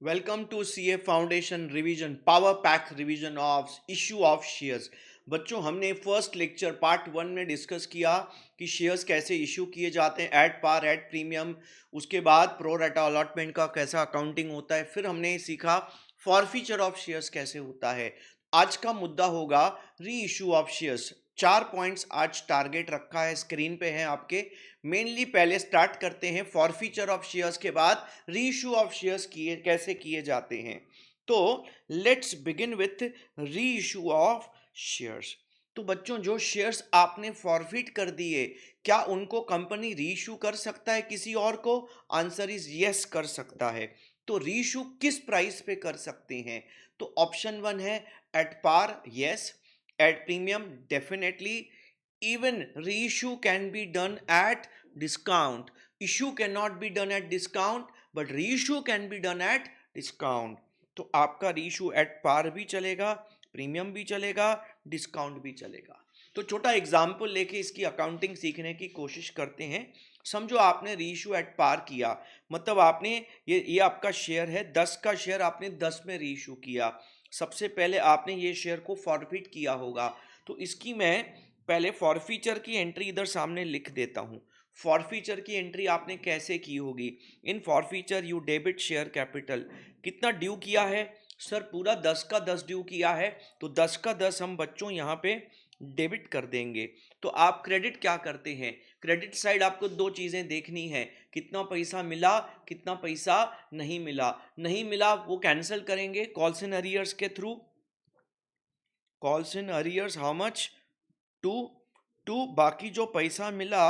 Welcome to CA foundation revision power pack revision of issue of shares. बच्चों, हमने first lecture part 1 में discuss किया कि shares कैसे इशू किए जाते हैं एट पार एट प्रीमियम। उसके बाद प्रो रेटा अलॉटमेंट का कैसा अकाउंटिंग होता है। फिर हमने सीखा फॉरफीचर ऑफ शेयर्स कैसे होता है। आज का मुद्दा होगा री इशू ऑफ शेयर्स। 4 पॉइंट्स आज टारगेट रखा है, स्क्रीन पे है आपके। मेनली पहले स्टार्ट करते हैं फॉरफीचर ऑफ शेयर्स के बाद री इशू ऑफ शेयर्स किए कैसे किए जाते हैं। तो लेट्स बिगिन विथ री इशू ऑफ शेयर्स। तो बच्चों, जो शेयर्स आपने फॉरफिट कर दिए, क्या उनको कंपनी री इशू कर सकता है किसी और को? आंसर इज यस, कर सकता है। तो री इशू किस प्राइस पे कर सकते हैं? तो ऑप्शन 1 है at par, yes. At premium, definitely. Even reissue can be done at discount. Issue cannot be done at discount, but reissue can be done at discount. तो आपका reissue at par भी चलेगा, प्रीमियम भी चलेगा, discount भी चलेगा। तो छोटा एग्जाम्पल लेके इसकी अकाउंटिंग सीखने की कोशिश करते हैं। समझो आपने रीइशू एट पार किया, मतलब आपने ये आपका शेयर है, 10 का शेयर आपने 10 में रीइशू किया। सबसे पहले आपने ये शेयर को फॉरफिट किया होगा। तो इसकी मैं पहले फॉरफीचर की एंट्री इधर सामने लिख देता हूं। फॉरफीचर की एंट्री आपने कैसे की होगी? In forfeiture you debit share capital. कितना ड्यू किया है सर? पूरा 10 का 10 ड्यू किया है, तो 10 का 10 हम बच्चों यहाँ पे डेबिट कर देंगे। तो आप क्रेडिट क्या करते हैं? क्रेडिट साइड आपको दो चीजें देखनी है, कितना पैसा मिला, कितना पैसा नहीं मिला। नहीं मिला वो कैंसिल करेंगे कॉल्स इन अरियर्स के थ्रू। Calls in arrears how much? Two two. बाकी जो पैसा मिला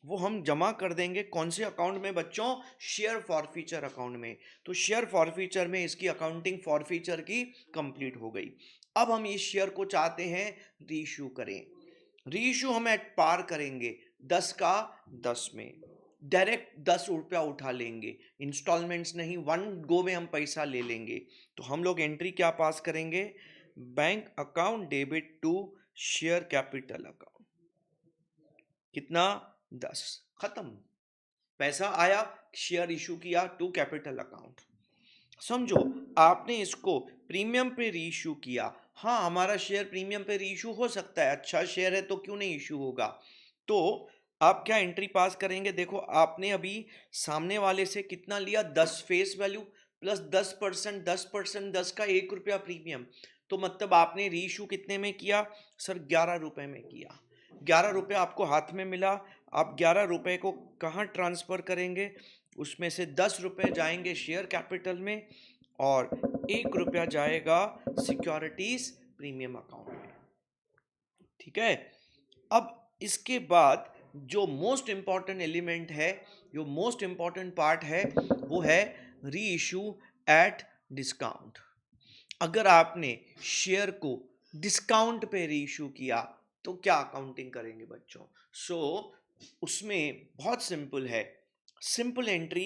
वो हम जमा कर देंगे कौन से अकाउंट में बच्चों? शेयर फॉरफीचर अकाउंट में। तो शेयर फॉरफीचर में इसकी अकाउंटिंग फॉरफीचर की कंप्लीट हो गई। अब हम इस शेयर को चाहते हैं रीइश्यू करें। रीइश्यू हम एट पार करेंगे, 10 का 10 में। डायरेक्ट 10 रुपया उठा लेंगे, इंस्टॉलमेंट्स नहीं, वन गो में हम पैसा ले लेंगे। तो हम लोग एंट्री क्या पास करेंगे? Bank account debit to share capital account. कितना? 10। खत्म। पैसा आया, शेयर इशू किया टू कैपिटल अकाउंट। समझो आपने इसको प्रीमियम पे रीइशू किया। हाँ, हमारा शेयर प्रीमियम पे रीइशू हो सकता है, अच्छा शेयर है तो क्यों नहीं इशू होगा। तो आप क्या एंट्री पास करेंगे? देखो, आपने अभी सामने वाले से कितना लिया? 10 फेस वैल्यू प्लस 10%, 10%, 10 का 1 रुपया प्रीमियम। तो मतलब आपने रीइशू कितने में किया सर? 11 रुपए में किया। 11 रुपये आपको हाथ में मिला। आप 11 रुपए को कहाँ ट्रांसफर करेंगे? उसमें से 10 रुपए जाएंगे शेयर कैपिटल में और 1 रुपया जाएगा सिक्योरिटीज प्रीमियम अकाउंट में। ठीक है। अब इसके बाद जो मोस्ट इंपॉर्टेंट एलिमेंट है, जो मोस्ट इंपॉर्टेंट पार्ट है, वो है री इशू एट डिस्काउंट। अगर आपने शेयर को डिस्काउंट पे री इशू किया तो क्या अकाउंटिंग करेंगे बच्चों? सो उसमें बहुत सिंपल है। सिंपल एंट्री,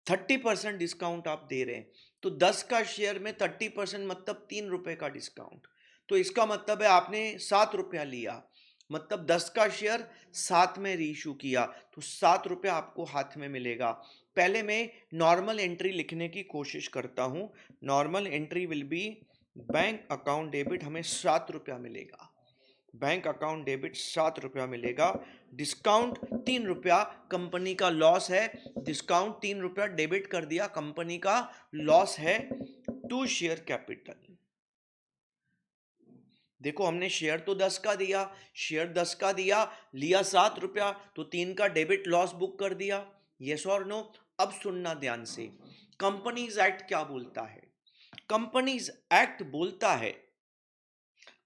30% डिस्काउंट आप दे रहे हैं, तो 10 का शेयर में 30% मतलब 3 रुपए का डिस्काउंट। तो इसका मतलब है आपने 7 रुपया लिया, मतलब 10 का शेयर 7 में रीइशू किया, तो 7 रुपया आपको हाथ में मिलेगा। पहले मैं नॉर्मल एंट्री लिखने की कोशिश करता हूं। Normal entry will be bank account debit, हमें 7 रुपया मिलेगा। बैंक अकाउंट डेबिट 7 रुपया मिलेगा। डिस्काउंट 3 रुपया, कंपनी का लॉस है। डिस्काउंट 3 रुपया डेबिट कर दिया, कंपनी का लॉस है टू शेयर कैपिटल। देखो, हमने शेयर तो 10 का दिया, शेयर 10 का दिया, लिया 7 रुपया, तो 3 का डेबिट लॉस बुक कर दिया। यस और नो? अब सुनना ध्यान से, कंपनीज एक्ट क्या बोलता है? कंपनीज एक्ट बोलता है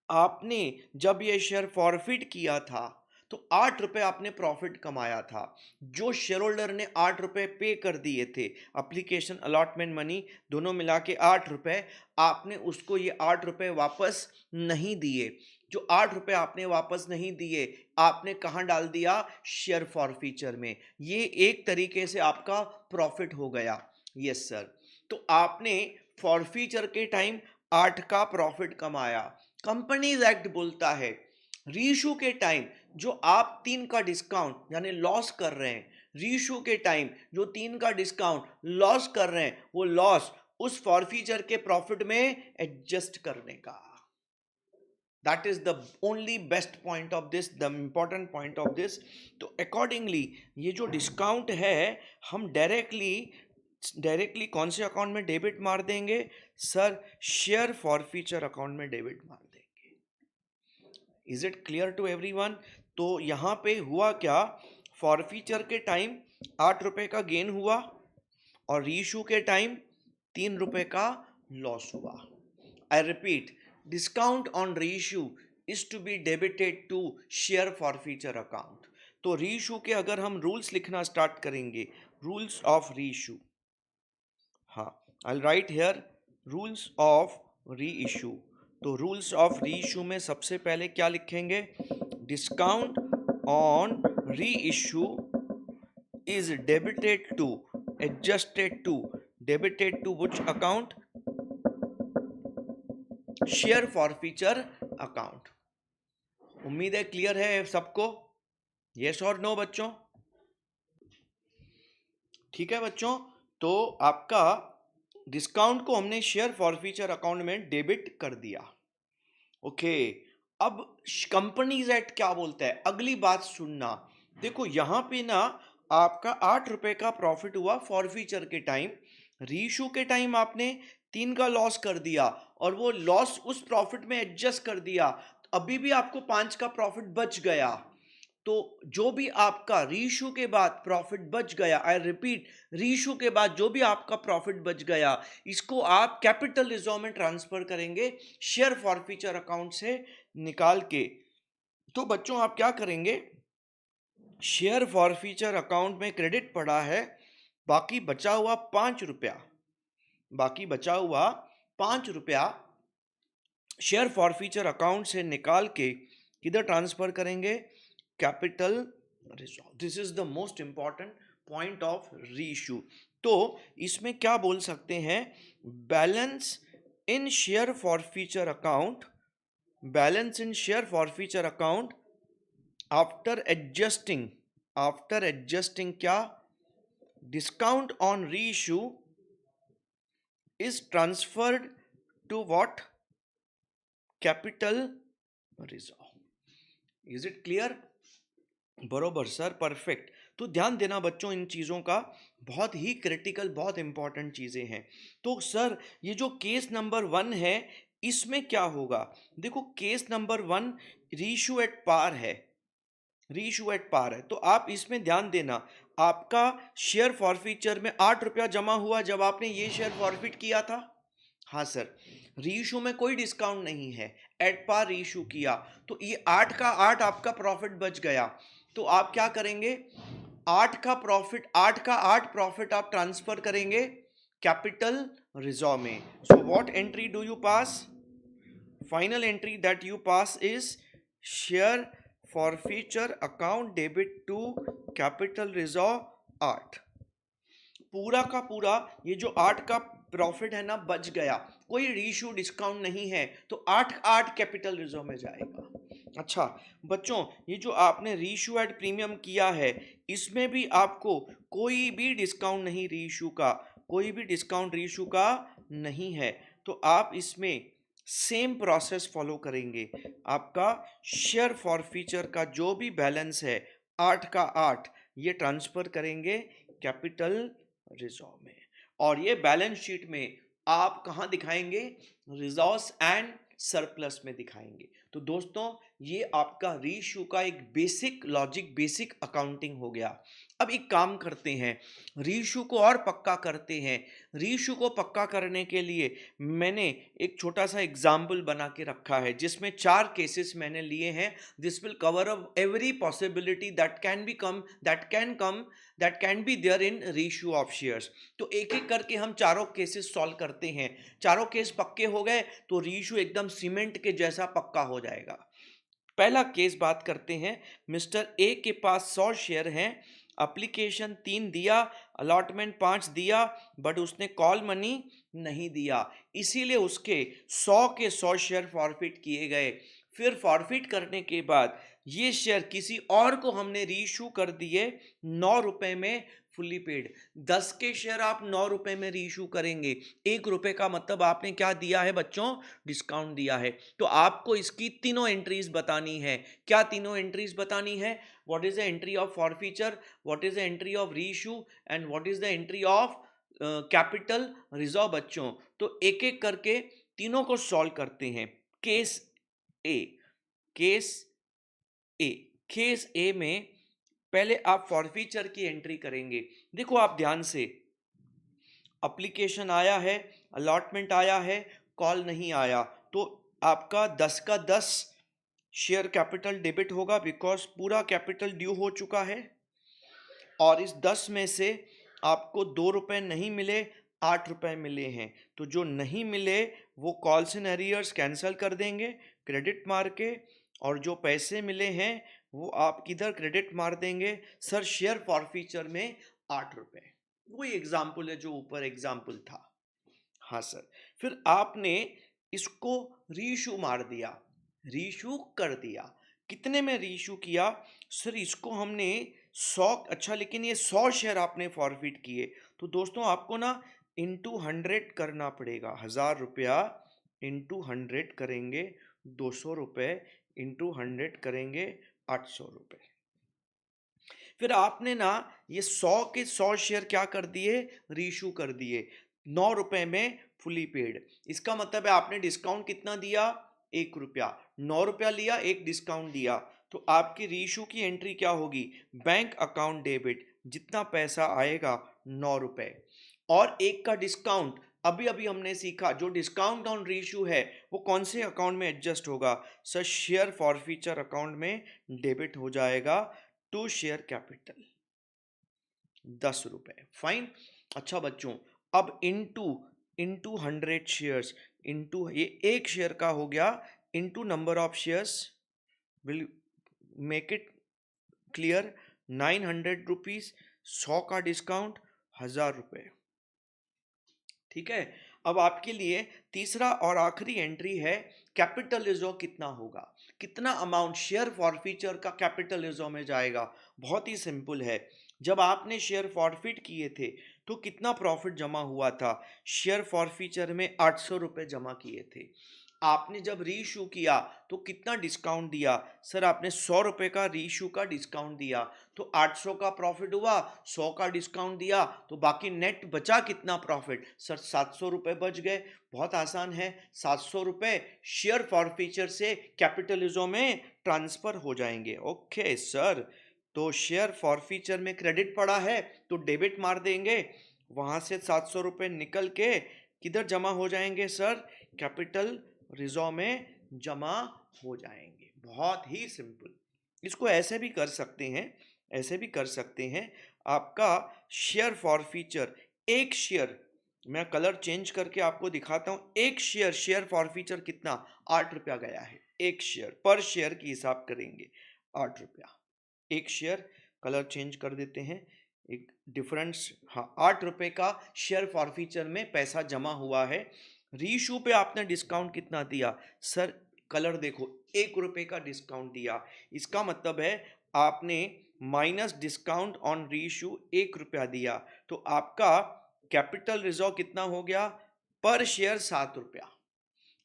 आपने जब ये शेयर फॉरफिट किया था तो 8 रुपए आपने प्रॉफिट कमाया था। जो शेयर होल्डर ने 8 रुपए पे कर दिए थे, अप्लीकेशन अलॉटमेंट मनी दोनों मिला के 8 रुपए, आपने उसको ये 8 रुपए वापस नहीं दिए। जो 8 रुपए आपने वापस नहीं दिए, आपने कहाँ डाल दिया? शेयर फॉरफीचर में। ये एक तरीके से आपका प्रॉफिट हो गया। Yes sir. तो आपने फॉरफीचर के टाइम 8 का प्रॉफिट कमाया। कंपनीज एक्ट बोलता है रीइशू के टाइम जो आप 3 का डिस्काउंट यानी लॉस कर रहे हैं, रीइश्यू के टाइम जो 3 का डिस्काउंट लॉस कर रहे हैं, वो लॉस उस फॉरफीचर के प्रॉफिट में एडजस्ट करने का। That is the only best point of this, the important point of this. तो अकॉर्डिंगली ये जो डिस्काउंट है, हम डायरेक्टली कौन से अकाउंट में डेबिट मार देंगे सर? शेयर फॉरफीचर अकाउंट में डेबिट मार देंगे। Is it clear to everyone? तो यहाँ पे हुआ क्या, फॉरफीचर के टाइम 8 रुपए का गेन हुआ और रीइश्यू के टाइम 3 रुपए का लॉस हुआ। I repeat, discount on reissue is to be debited to share forfeiture account। तो रीइश्यू के अगर हम रूल्स लिखना स्टार्ट करेंगे, रूल्स ऑफ रीइश्यू, हाँ I write here rules of reissue. तो रूल्स ऑफ रीइश्यू में सबसे पहले क्या लिखेंगे? Discount on reissue is debited to, adjusted to, debited to which account? Share forfeiture account. उम्मीद है क्लियर है सबको? यस और नो बच्चों? ठीक है बच्चों, तो आपका डिस्काउंट को हमने शेयर फॉरफीचर अकाउंट में डेबिट कर दिया। ओके, अब कंपनीज एक्ट क्या बोलता है, अगली बात सुनना। देखो यहां पे ना आपका 8 रुपए का प्रॉफिट हुआ फॉरफीचर के टाइम, रीइश्यू के टाइम आपने 3 का लॉस कर दिया और वो लॉस उस प्रॉफिट में एडजस्ट कर दिया, अभी भी आपको 5 का प्रॉफिट बच गया। तो जो भी आपका रीइश्यू के बाद प्रॉफिट बच गया, आई रिपीट, रीइश्यू के बाद जो भी आपका प्रॉफिट बच गया, इसको आप कैपिटल रिजर्व में ट्रांसफर करेंगे शेयर फॉरफीचर अकाउंट से निकाल के। तो बच्चों आप क्या करेंगे, शेयर फॉरफीचर अकाउंट में क्रेडिट पड़ा है, बाकी बचा हुआ 5 रुपया, बाकी बचा हुआ 5 रुपया शेयर फॉरफीचर अकाउंट से निकाल के किधर ट्रांसफर करेंगे? Capital reserve. This is the most important point of reissue. तो इसमें क्या बोल सकते हैं? Balance in share forfeiture account, balance in share forfeiture account after adjusting क्या? Discount on reissue is transferred to what? Capital reserve. Is it clear? बरोबर sir, perfect. तो ध्यान देना बच्चों इन चीज़ों का, बहुत ही क्रिटिकल, बहुत इंपॉर्टेंट चीज़ें हैं। तो सर ये जो केस नंबर 1 है, इसमें क्या होगा? देखो case number 1 reissue at par है, रीइश्यू एट पार है। तो आप इसमें ध्यान देना, आपका शेयर फॉरफीचर में 8 रुपया जमा हुआ जब आपने ये शेयर फॉरफिट किया था। हाँ सर, रीइश्यू में कोई डिस्काउंट नहीं है, एट पार रीइश्यू किया, तो ये 8 का 8 आपका प्रॉफिट बच गया। तो आप क्या करेंगे? 8 का 8 प्रॉफिट आप ट्रांसफर करेंगे कैपिटल रिजर्व में। So what entry do you pass? Final entry that you pass is share forfeiture account debit to capital reserve 8। पूरा का पूरा ये जो 8 का प्रॉफिट है ना बच गया, कोई रीइश्यू डिस्काउंट नहीं है, तो 8 कैपिटल रिजर्व में जाएगा। अच्छा बच्चों, ये जो आपने रीइश्यू एट प्रीमियम किया है, इसमें भी आपको कोई भी डिस्काउंट नहीं रीइश्यू का, कोई भी डिस्काउंट रीइश्यू का नहीं है। तो आप इसमें सेम प्रोसेस फॉलो करेंगे। आपका शेयर फॉरफीचर का जो भी बैलेंस है 8 का 8, ये ट्रांसफर करेंगे कैपिटल रिजर्व में, और ये बैलेंस शीट में आप कहाँ दिखाएंगे? रिजर्व्स एंड सरप्लस में दिखाएंगे। तो दोस्तों ये आपका रीइश्यू का एक बेसिक लॉजिक, बेसिक अकाउंटिंग हो गया। अब एक काम करते हैं, रीइश्यू को और पक्का करते हैं। रीइश्यू को पक्का करने के लिए मैंने एक छोटा सा एग्जाम्पल बना के रखा है, जिसमें 4 केसेस मैंने लिए हैं। This will cover up every possibility that can be there in reissue of shares. तो एक एक करके हम चारों केसेस सॉल्व करते हैं। चारों केस पक्के हो गए तो रीइश्यू एकदम सीमेंट के जैसा पक्का हो जाएगा। पहला केस बात करते हैं। मिस्टर ए के पास 100 शेयर हैं, एप्लीकेशन 3 दिया, अलॉटमेंट 5 दिया, बट उसने कॉल मनी नहीं दिया, इसीलिए उसके 100 के 100 शेयर फॉरफिट किए गए। फिर फॉरफिट करने के बाद ये शेयर किसी और को हमने रीइश्यू कर दिए 9 रुपए में फुल्ली पेड। 10 के शेयर आप 9 रुपए में रीइश्यू करेंगे, 1 रुपए का मतलब आपने क्या दिया है बच्चों, डिस्काउंट दिया है। तो आपको इसकी तीनों एंट्रीज बतानी है। क्या तीनों एंट्रीज बतानी है? What is the entry of forfeiture, what is the entry of reissue and what is the entry of capital reserve बच्चों। तो एक एक करके तीनों को सॉल्व करते हैं। केस ए, केस ए, केस ए में पहले आप फॉरफीचर की एंट्री करेंगे। देखो आप ध्यान से, एप्लीकेशन आया है, अलॉटमेंट आया है, कॉल नहीं आया, तो आपका 10 का 10 शेयर कैपिटल डेबिट होगा, बिकॉज पूरा कैपिटल ड्यू हो चुका है। और इस 10 में से आपको 2 रुपए नहीं मिले, 8 रुपए मिले हैं। तो जो नहीं मिले वो कॉल्स एंड एरियर्स कैंसिल कर देंगे क्रेडिट मार के, और जो पैसे मिले हैं वो आप किधर क्रेडिट मार देंगे सर, शेयर फॉरफीचर में 8 रुपए। वही एग्जाम्पल है जो ऊपर एग्जाम्पल था। हाँ सर, फिर आपने इसको रीइश्यू मार दिया, रीइश्यू कर दिया। कितने में रीइश्यू किया सर? इसको हमने 100, अच्छा लेकिन ये 100 शेयर आपने फॉरफिट किए, तो दोस्तों आपको ना इंटू 100 करना पड़ेगा। 1000 रुपया इंटू 100 करेंगे 200 रुपये, इंटू 100 करेंगे 800 रुपये। फिर आपने ना ये 100 के 100 शेयर क्या कर दिए, रीइश्यू कर दिए 9 रुपए में फुली पेड। इसका मतलब है आपने डिस्काउंट कितना दिया, 1 रुपया। 9 रुपया लिया, एक डिस्काउंट दिया, तो आपकी रीइश्यू की एंट्री क्या होगी, बैंक अकाउंट डेबिट, जितना पैसा आएगा 9 रुपए और एक का डिस्काउंट। अभी अभी हमने सीखा जो डिस्काउंट ऑन रीइश्यू है वो कौन से अकाउंट में एडजस्ट होगा सर, शेयर फॉरफीचर अकाउंट में डेबिट हो जाएगा टू शेयर कैपिटल 10 रुपए। फाइन। अच्छा बच्चों, अब इनटू इनटू 100 शेयर्स, इनटू ये एक शेयर का हो गया, into number of shares will make it clear. 900 rupees, 100 का डिस्काउंट, 1000 रुपए। ठीक है। अब आपके लिए तीसरा और आखिरी एंट्री है, कैपिटल रिजर्व कितना होगा, कितना अमाउंट शेयर फॉरफीचर का कैपिटल रिजर्व में जाएगा। बहुत ही सिंपल है, जब आपने शेयर फॉरफिट किए थे तो कितना प्रॉफिट जमा हुआ था, शेयर फॉरफीचर में 800 रुपये जमा किए थे। आपने जब रीइश्यू किया तो कितना डिस्काउंट दिया सर, आपने 100 रुपये का रीइश्यू का डिस्काउंट दिया, तो 800 का प्रॉफिट हुआ, 100 का डिस्काउंट दिया, तो बाकी नेट बचा कितना प्रॉफिट सर, 700 रुपये बच गए। बहुत आसान है, 700 रुपये शेयर फॉरफीचर से कैपिटलिज्म में ट्रांसफर हो जाएंगे। ओके सर, तो शेयर फॉरफीचर में क्रेडिट पड़ा है तो डेबिट मार देंगे, वहां से 700 रुपये निकल के किधर जमा हो जाएंगे सर, कैपिटल रिजर्व में जमा हो जाएंगे। बहुत ही सिंपल। इसको ऐसे भी कर सकते हैं, ऐसे भी कर सकते हैं। आपका शेयर फॉरफीचर, एक शेयर, मैं कलर चेंज करके आपको दिखाता हूं, एक शेयर, शेयर फॉरफीचर कितना, 8 रुपया गया है। एक शेयर, पर शेयर की हिसाब करेंगे 8 रुपया एक शेयर। कलर चेंज कर देते हैं, एक डिफरेंस, हाँ 8 रुपए का शेयर फॉरफीचर में पैसा जमा हुआ है। रीइश्यू पे आपने डिस्काउंट कितना दिया सर, कलर देखो, 1 रुपए का डिस्काउंट दिया। इसका मतलब है आपने माइनस डिस्काउंट ऑन रीइश्यू 1 रुपया दिया, तो आपका कैपिटल रिजर्व कितना हो गया, पर शेयर 7 रुपया।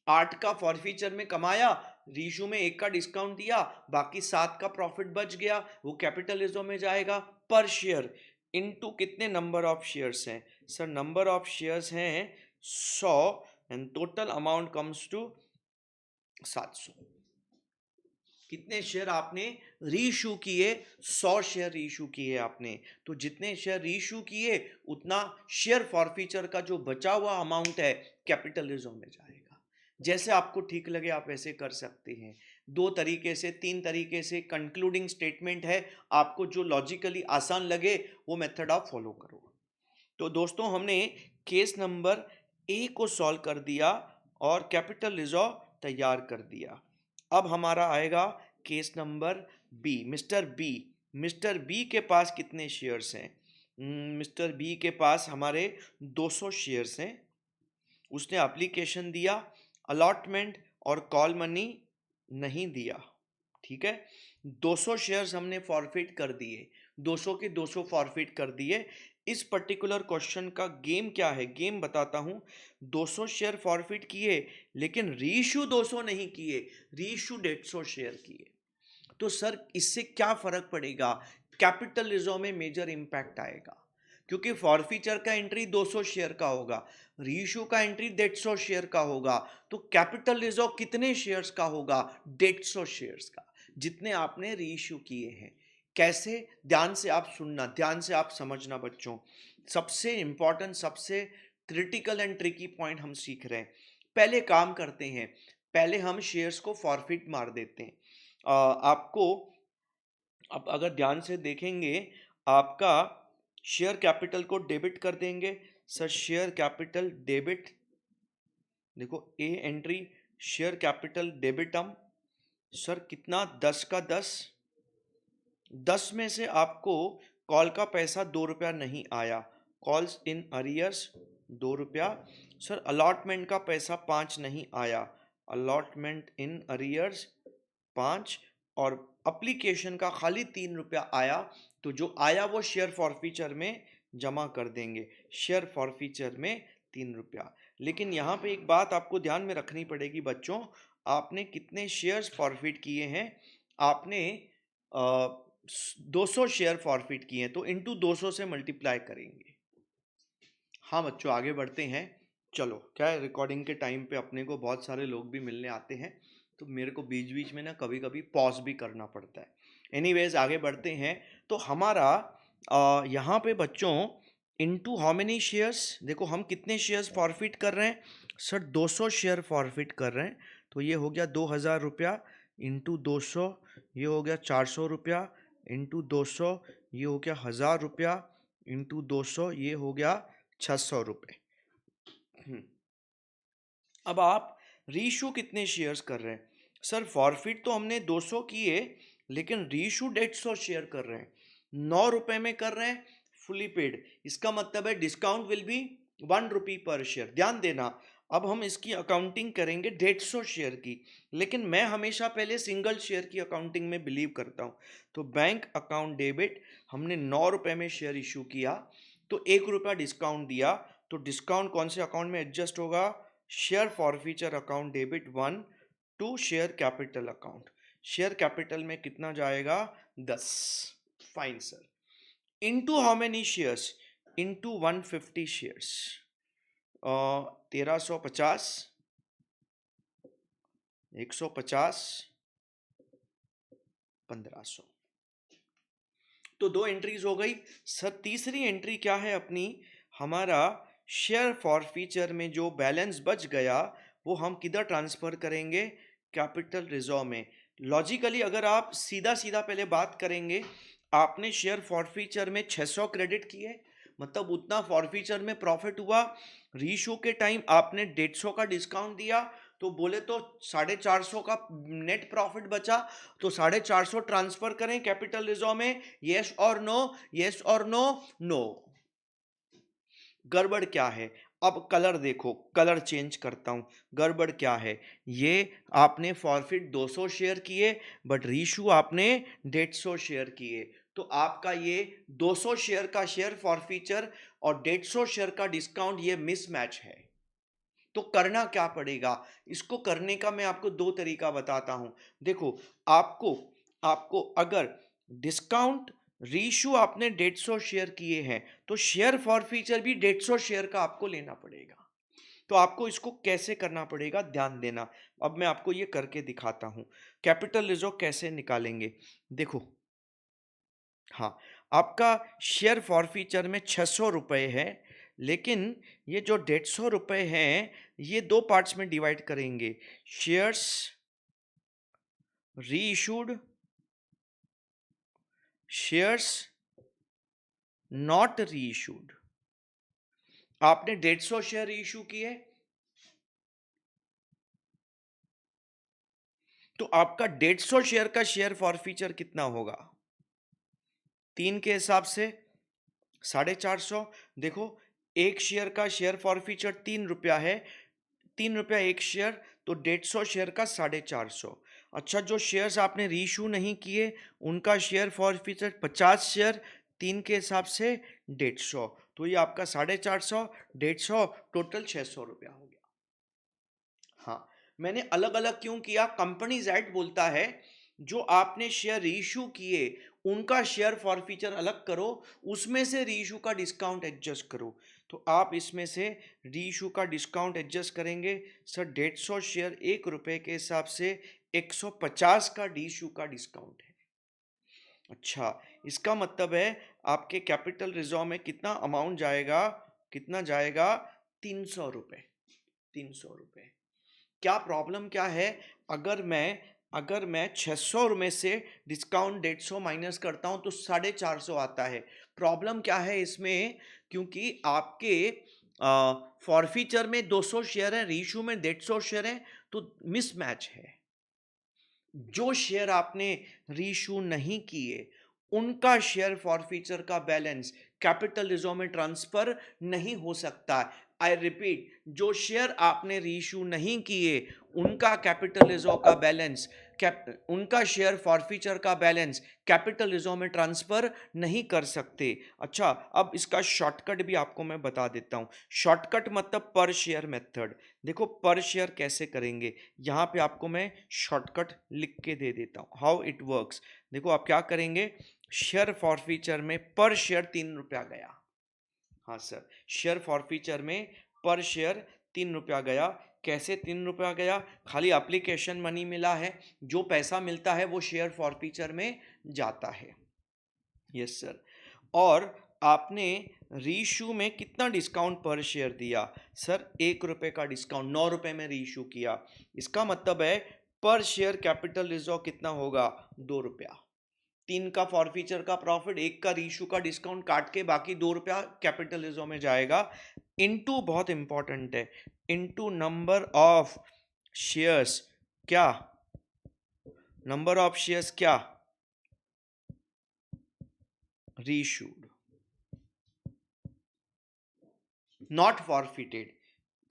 8 का फॉरफीचर में कमाया, रीइश्यू में 1 का डिस्काउंट दिया, बाकी 7 का प्रॉफिट बच गया, वो कैपिटल रिजर्व में जाएगा पर शेयर, इनटू कितने नंबर ऑफ शेयर्स हैं सर, नंबर ऑफ शेयर्स हैं 100 and total amount comes to 700। कितने शेयर आपने रीइश्यू किए, 100 शेयर रीइश्यू किए आपने, तो जितने शेयर रीइश्यू किए उतना शेयर फॉरफीचर का जो बचा हुआ अमाउंट है कैपिटल रिजर्व में जाएगा। जैसे आपको ठीक लगे आप ऐसे कर सकते हैं, 2 तरीके से 3 तरीके से कंक्लूडिंग स्टेटमेंट है, आपको जो लॉजिकली आसान लगे वो मेथड आप फॉलो करो। तो दोस्तों हमने केस नंबर ए को सॉल्व कर दिया और कैपिटल रिजर्व तैयार कर दिया। अब हमारा आएगा case number B, mister B. Mister B के पास कितने शेयर्स हैं, मिस्टर बी के पास हमारे 200 शेयर्स हैं। उसने एप्लीकेशन दिया, अलॉटमेंट और कॉल मनी नहीं दिया। ठीक है, 200 शेयर्स हमने फॉरफिट कर दिए, 200 के 200 फॉरफिट कर दिए। इस पर्टिकुलर क्वेश्चन का गेम क्या है, गेम बताता हूं। 200 शेयर फॉरफिट किए लेकिन रीइश्यू 200 नहीं किए, रीइश्यू 150 शेयर किए। तो सर इससे क्या फर्क पड़ेगा, कैपिटल रिजर्व में मेजर इंपैक्ट आएगा, क्योंकि फॉरफीचर का एंट्री 200 शेयर का होगा, रीइश्यू का एंट्री 150 शेयर का होगा। तो कैपिटल रिजर्व कितने शेयर्स का होगा, 150 शेयर्स का, जितने आपने रीइश्यू किए हैं। कैसे, ध्यान से आप सुनना, ध्यान से आप समझना बच्चों। सबसे इंपॉर्टेंट, सबसे क्रिटिकल एंड ट्रिकी पॉइंट हम सीख रहे हैं। पहले काम करते हैं, पहले हम शेयर्स को फॉरफिट मार देते हैं। आपको अब अगर ध्यान से देखेंगे, आपका शेयर कैपिटल को डेबिट कर देंगे। सर शेयर कैपिटल डेबिट, देखो ए एंट्री, शेयर कैपिटल डेबिटम। सर कितना, 10 का 10, 10 में से आपको कॉल का पैसा 2 रुपया नहीं आया, कॉल्स इन अरियर्स 2 रुपया। सर अलॉटमेंट का पैसा 5 नहीं आया, अलॉटमेंट इन अरियर्स 5। और अप्लीकेशन का खाली 3 रुपया आया, तो जो आया वो शेयर फॉरफीचर में जमा कर देंगे, शेयर फॉरफीचर में 3 रुपया। लेकिन यहाँ पे एक बात आपको ध्यान में रखनी पड़ेगी बच्चों, आपने कितने शेयर्स फॉरफिट किए हैं, आपने 200 शेयर फॉरफिट किए हैं, तो इनटू 200 से मल्टीप्लाई करेंगे। हाँ बच्चों आगे बढ़ते हैं। चलो क्या है, रिकॉर्डिंग के टाइम पे अपने को बहुत सारे लोग भी मिलने आते हैं, तो मेरे को बीच बीच में ना कभी कभी पॉज भी करना पड़ता है। एनीवेज आगे बढ़ते हैं। तो हमारा यहाँ पे बच्चों इनटू हाउ मेनी शेयर्स, देखो हम कितने शेयर्स फॉरफिट कर रहे हैं। सर 200 शेयर फॉरफिट कर रहे हैं, तो ये हो गया 2000 रुपया इंटू 200, ये हो गया 400 रुपया इंटू 200, ये हो गया 1000 रुपया इंटू 200, ये हो गया 600 रुपये। अब आप रीइश्यू कितने शेयर्स कर रहे हैं। सर फॉरफिट तो हमने 200 किए, लेकिन रीइश्यू 150 शेयर कर रहे हैं, 9 रुपए में कर रहे हैं, फुली पेड। इसका मतलब है डिस्काउंट विल बी 1 रुपी पर शेयर। ध्यान देना, अब हम इसकी अकाउंटिंग करेंगे 150 शेयर की, लेकिन मैं हमेशा पहले सिंगल शेयर की अकाउंटिंग में बिलीव करता हूं। तो बैंक अकाउंट डेबिट, हमने 9 रुपए में शेयर इशू किया, तो 1 रुपया डिस्काउंट दिया, तो डिस्काउंट कौन से अकाउंट में एडजस्ट होगा, share forfeiture account debit 1 to share capital account. Share capital में कितना जाएगा, 10। Fine sir, into how many shares, into 150 shares, 1350, 150, 1500। तो 2 एंट्रीज हो गई। सर तीसरी एंट्री क्या है अपनी, हमारा शेयर फॉरफीचर में जो बैलेंस बच गया वो हम किधर ट्रांसफर करेंगे, कैपिटल रिजर्व में। लॉजिकली अगर आप सीधा सीधा पहले बात करेंगे, आपने शेयर फॉरफीचर में 600 क्रेडिट किए, मतलब उतना फॉरफीचर में प्रॉफिट हुआ। रीशो के टाइम आपने 150 का डिस्काउंट दिया, तो बोले तो 450 का नेट प्रॉफिट बचा, तो 450 ट्रांसफर करें कैपिटल रिजर्व में, यस और नो, यस और नो, नो। गड़बड़ क्या है, अब कलर देखो, कलर चेंज करता हूं। गड़बड़ क्या है, ये आपने फॉरफिट 200 शेयर किए, बट रीशू आपने 150 शेयर किए, तो आपका ये 200 शेयर का शेयर फॉरफीचर और 150 शेयर का डिस्काउंट, ये मिसमैच है। तो करना क्या पड़ेगा, इसको करने का मैं आपको 2 तरीका बताता हूं। देखो, आपको आपको अगर डिस्काउंट रीशू आपने 150 शेयर किए हैं, तो शेयर फॉरफीचर भी 150 शेयर का आपको लेना पड़ेगा। तो आपको इसको कैसे करना पड़ेगा, ध्यान देना। अब मैं आपको ये करके दिखाता हूं, कैपिटल रिजर्व कैसे निकालेंगे। देखो, हाँ, आपका शेयर फॉरफीचर में 600 रुपए है, लेकिन ये जो 150 रुपए हैं, ये 2 पार्ट्स में डिवाइड करेंगे, shares reissued, shares not reissued. आपने 150 शेयर इशू किए, तो आपका 150 शेयर का शेयर फॉरफीचर कितना होगा, 3 के हिसाब से 450। देखो, एक शेयर का शेयर फॉरफीचर 3 रुपया है, 3 रुपया एक शेयर, तो 150 शेयर का 450। अच्छा, जो शेयर्स आपने रीइशू नहीं किए उनका शेयर फॉरफीचर 50 शेयर, 3 के हिसाब से 150, तो ये आपका 450, 150, टोटल 600 रुपया हो गया। हाँ, मैंने अलग अलग क्यों किया, कंपनीज एक्ट बोलता है जो आपने शेयर रीइशू किए उनका शेयर फॉरफीचर अलग करो, उसमें से रीइशू का डिस्काउंट एडजस्ट करो। तो आप इसमें से रीइशू का डिस्काउंट एडजस्ट करेंगे सर, 150 शेयर 1 रुपए के हिसाब से 150 का रीइशू का डिस्काउंट है। अच्छा, इसका मतलब है आपके कैपिटल रिजर्व में कितना अमाउंट जाएगा, कितना जाएगा, 300 रुपए, 300 रुपए। क्या प्रॉब्लम क्या है, अगर मैं 600 में से डिस्काउंट 150 माइनस करता हूं तो 450 आता है। प्रॉब्लम क्या है इसमें, क्योंकि आपके फॉरफीचर में 200 शेयर है, रीइशू में 150 शेयर है, तो मिसमैच है। जो शेयर आपने रीइशू नहीं किए उनका शेयर फॉरफीचर का बैलेंस कैपिटल रिजर्व में ट्रांसफर नहीं हो सकता। आई रिपीट, जो शेयर आपने रीइशू नहीं किए उनका कैपिटल रिजर्व का बैलेंस, उनका शेयर फॉरफीचर का बैलेंस कैपिटल रिजर्व में ट्रांसफर नहीं कर सकते। अच्छा, अब इसका शॉर्टकट भी आपको मैं बता देता हूं। शॉर्टकट मतलब पर शेयर मेथड। देखो पर शेयर कैसे करेंगे, यहाँ पे आपको मैं शॉर्टकट लिख के दे देता हूँ हाउ इट वर्क्स। देखो आप क्या करेंगे, शेयर फॉरफीचर में पर शेयर 3 रुपया गया। हाँ सर, शेयर फॉरफीचर में पर शेयर 3 रुपया गया। कैसे 3 रुपया गया, खाली एप्लीकेशन मनी मिला है, जो पैसा मिलता है वो शेयर फॉरफीचर में जाता है। Yes sir. और आपने रीइशू में कितना डिस्काउंट पर शेयर दिया सर, 1 रुपए का डिस्काउंट, 9 रुपए में रीइशू किया। इसका मतलब है पर शेयर कैपिटल रिजर्व कितना होगा, 2 रुपया। 3 का फॉरफीचर का प्रॉफिट, 1 का रीइशू का डिस्काउंट काट के बाकी 2 रुपया कैपिटल रिजर्व में जाएगा। इनटू, बहुत इंपॉर्टेंट है, इनटू नंबर ऑफ शेयर्स, क्या नंबर ऑफ शेयर्स, क्या रीइशूड, नॉट फॉरफिटेड।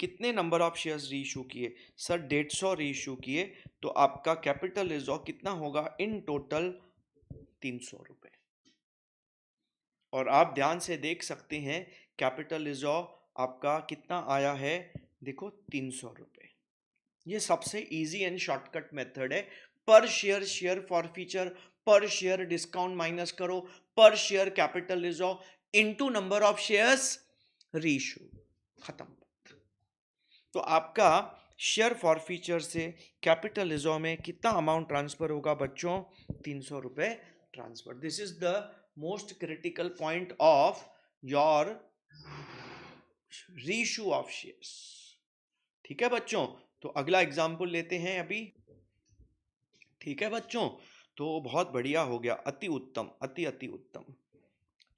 कितने नंबर ऑफ शेयर्स रीइशू किए सर, 150 रीइशू किए, तो आपका कैपिटल रिजर्व कितना होगा इन टोटल, 300 रुपए। और आप ध्यान से देख सकते हैं कैपिटल रिजर्व आपका कितना आया है, देखो 300 रुपए। ये सबसे इजी एंड शॉर्टकट मेथड है। पर शेयर शेयर फॉरफीचर, पर शेयर डिस्काउंट माइनस करो, पर share capital reserve into number of shares reissue, खत्म। तो आपका शेयर फॉरफीचर से कैपिटल रिजर्व में कितना अमाउंट ट्रांसफर होगा बच्चों, 300 रुपए transfer. This is the most critical point of your reissue of shares. ठीक है बच्चों, तो अगला एग्जाम्पल लेते हैं अभी। ठीक है बच्चों, तो बहुत बढ़िया हो गया, अति उत्तम, अति अति उत्तम।